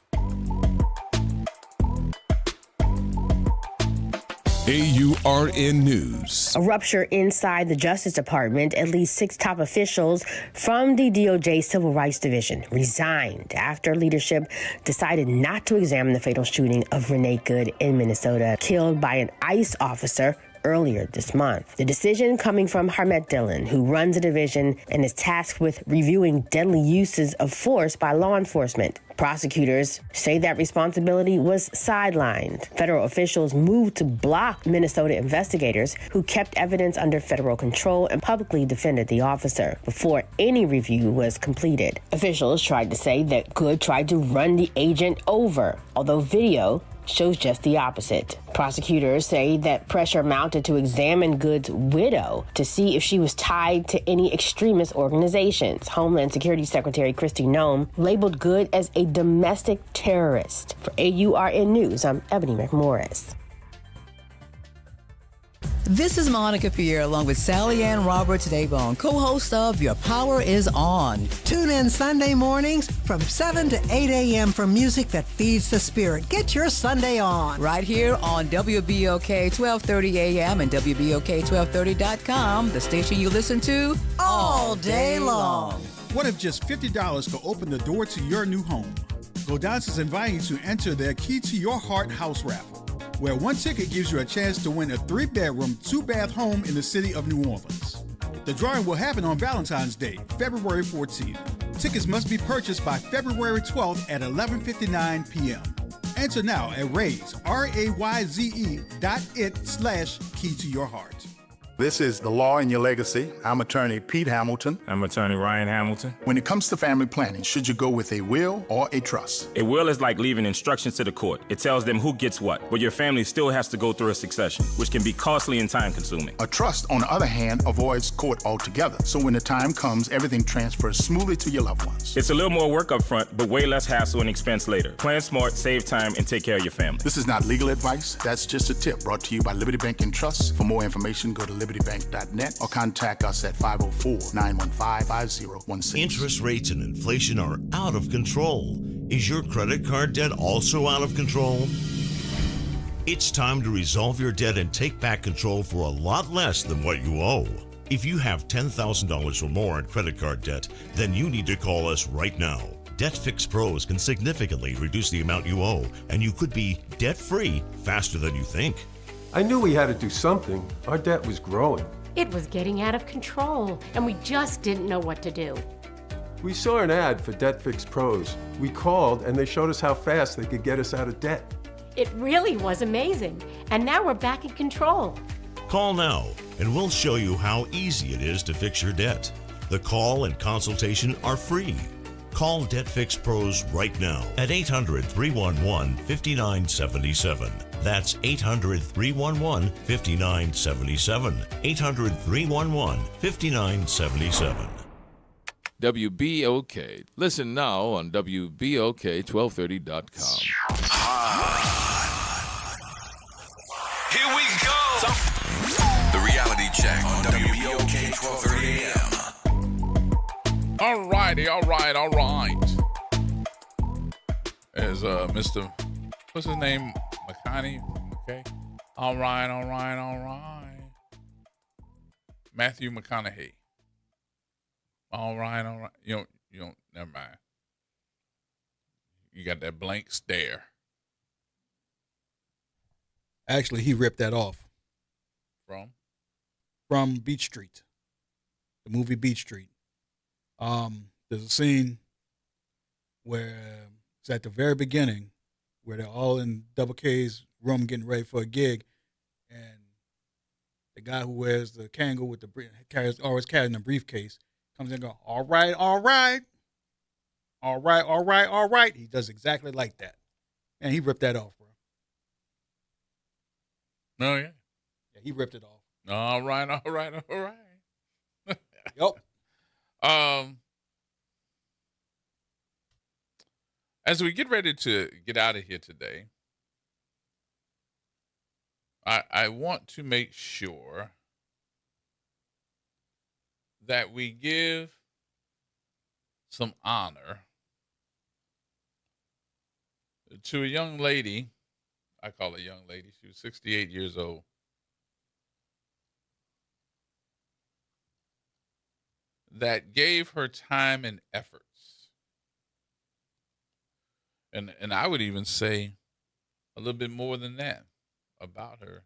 AURN News. A rupture inside the Justice Department. At least 6 top officials from the DOJ Civil Rights Division resigned after leadership decided not to examine the fatal shooting of Renee Good in Minnesota, killed by an ICE officer earlier this month. The decision coming from Harmet Dillon, who runs a division and is tasked with reviewing deadly uses of force by law enforcement. Prosecutors say that responsibility was sidelined. Federal officials moved to block Minnesota investigators who kept evidence under federal control and publicly defended the officer before any review was completed. Officials tried to say that Good tried to run the agent over, although video shows just the opposite. Prosecutors say that pressure mounted to examine Good's widow to see if she was tied to any extremist organizations. Homeland Security Secretary Kristi Noem labeled Good as a domestic terrorist. For AURN News, I'm Ebony McMorris. This is Monica Pierre along with Sally Ann Roberts Daybone, co-host of Your Power is On. Tune in Sunday mornings from 7 to 8 a.m. for music that feeds the spirit. Get your Sunday on. Right here on WBOK 1230 a.m. and WBOK1230.com, the station you listen to all day long. What if just $50 could open the door to your new home? Godan's is inviting you to enter their Key to Your Heart house raffle, where one ticket gives you a chance to win a 3-bedroom, 2-bath home in the city of New Orleans. The drawing will happen on Valentine's Day, February 14th. Tickets must be purchased by February 12th at 11:59 p.m. Enter now at RAYZE.it/Key to Your Heart. This is The Law in Your Legacy. I'm attorney Pete Hamilton. I'm attorney Ryan Hamilton. When it comes to family planning, should you go with a will or a trust? A will is like leaving instructions to the court. It tells them who gets what, but your family still has to go through a succession, which can be costly and time-consuming. A trust, on the other hand, avoids court altogether. So when the time comes, everything transfers smoothly to your loved ones. It's a little more work up front, but way less hassle and expense later. Plan smart, save time, and take care of your family. This is not legal advice. That's just a tip brought to you by Liberty Bank and Trust. For more information, go to libertybank.net or contact us at 504-915-5016. Interest rates and inflation are out of control. Is your credit card debt also out of control? It's time to resolve your debt and take back control for a lot less than what you owe. If you have $10,000 or more in credit card debt, then you need to call us right now. Debt Fix Pros can significantly reduce the amount you owe, and you could be debt-free faster than you think. I knew we had to do something. Our debt was growing. It was getting out of control, and we just didn't know what to do. We saw an ad for Debt Fix Pros. We called, and they showed us how fast they could get us out of debt. It really was amazing, and now we're back in control. Call now, and we'll show you how easy it is to fix your debt. The call and consultation are free. Call Debt Fix Pros right now at 800-311-5977. That's 800-311-5977. 800-311-5977. WBOK. Listen now on WBOK1230.com. Here we go. The reality check on WBOK 1230 AM. All right. As Mr. What's his name? McConaughey? Okay. All right. Matthew McConaughey. All right. You don't, never mind. You got that blank stare. Actually, he ripped that off. From Beach Street. The movie Beach Street. There's a scene where it's at the very beginning where they're all in Double K's room getting ready for a gig, and the guy who wears the Kangol with the always carrying the briefcase comes in and goes, all right. He does exactly like that. And he ripped that off, bro. Oh, yeah? Yeah, he ripped it off. All right. Yep. As we get ready to get out of here today, I want to make sure that we give some honor to a young lady. I call her a young lady. She was 68 years old. That gave her time and efforts. And I would even say a little bit more than that about her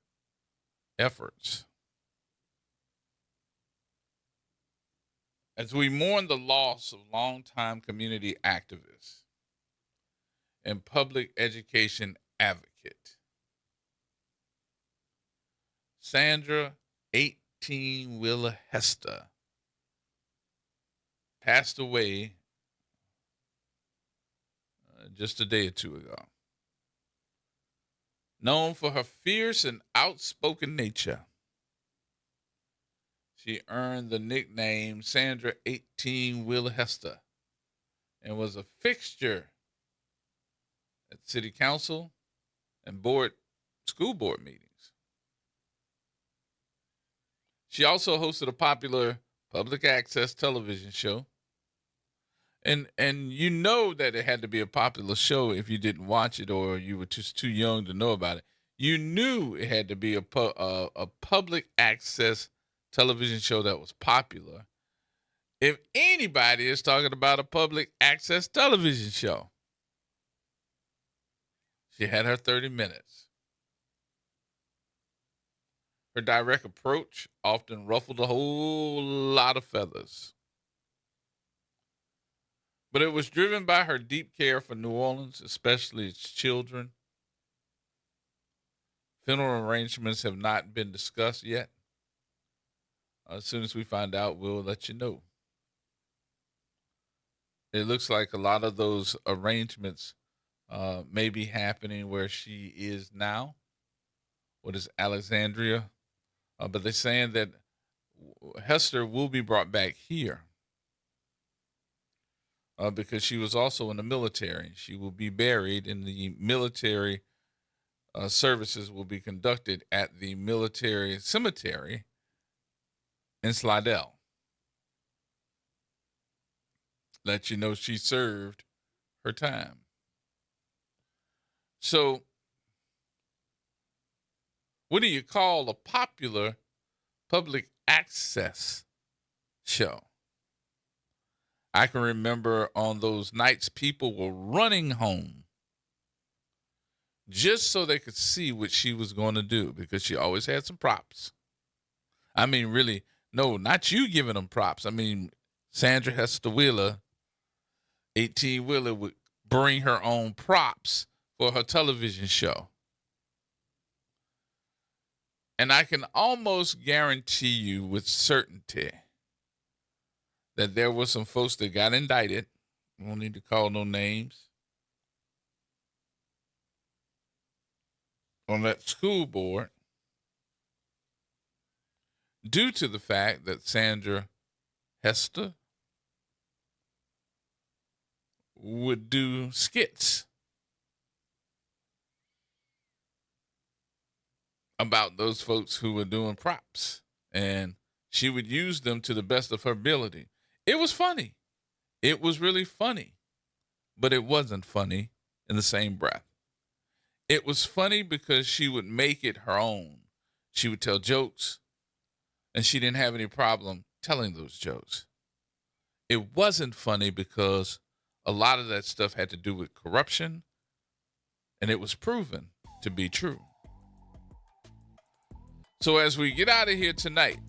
efforts. As we mourn the loss of longtime community activist and public education advocate, Sandra 18 Wheeler Hester passed away just a day or two ago. Known for her fierce and outspoken nature, she earned the nickname Sandra 18 Wheeler Hester and was a fixture at city council and school board meetings. She also hosted a popular public access television show. And you know that it had to be a popular show if you didn't watch it or you were just too young to know about it. You knew it had to be a public access television show that was popular if anybody is talking about a public access television show. She had her 30 minutes. Her direct approach often ruffled a whole lot of feathers. But it was driven by her deep care for New Orleans, especially its children. Funeral arrangements have not been discussed yet. As soon as we find out, we'll let you know. It looks like a lot of those arrangements may be happening where she is now. What is Alexandria? But they're saying that Hester will be brought back here. Because she was also in the military. She will be buried in the military services will be conducted at the military cemetery in Slidell. Let you know she served her time. So, what do you call a popular public access show? I can remember on those nights people were running home just so they could see what she was going to do because she always had some props. I mean, really, no, not you giving them props. I mean, Sandra Hester Wheeler, 18 Wheeler, would bring her own props for her television show. And I can almost guarantee you with certainty that there were some folks that got indicted. We don't need to call no names. On that school board due to the fact that Sandra Hester would do skits about those folks who were doing props, and she would use them to the best of her ability. It was funny. It was really funny, but it wasn't funny in the same breath. It was funny because she would make it her own. She would tell jokes, and she didn't have any problem telling those jokes. It wasn't funny because a lot of that stuff had to do with corruption, and it was proven to be true. So as we get out of here tonight,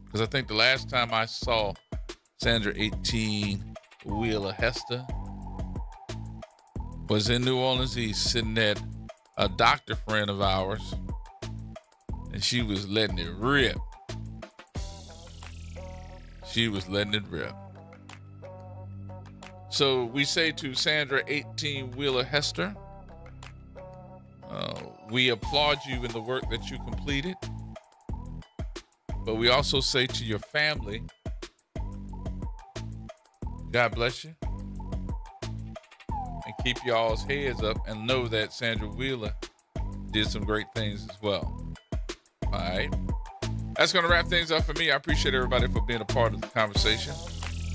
because I think the last time I saw Sandra 18 Wheeler Hester was in New Orleans East, sitting at a doctor friend of ours, and she was letting it rip. She was letting it rip. So we say to Sandra 18 Wheeler Hester, we applaud you in the work that you completed. But we also say to your family, God bless you. And keep y'all's heads up and know that Sandra Wheeler did some great things as well. All right. That's going to wrap things up for me. I appreciate everybody for being a part of the conversation.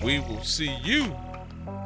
We will see you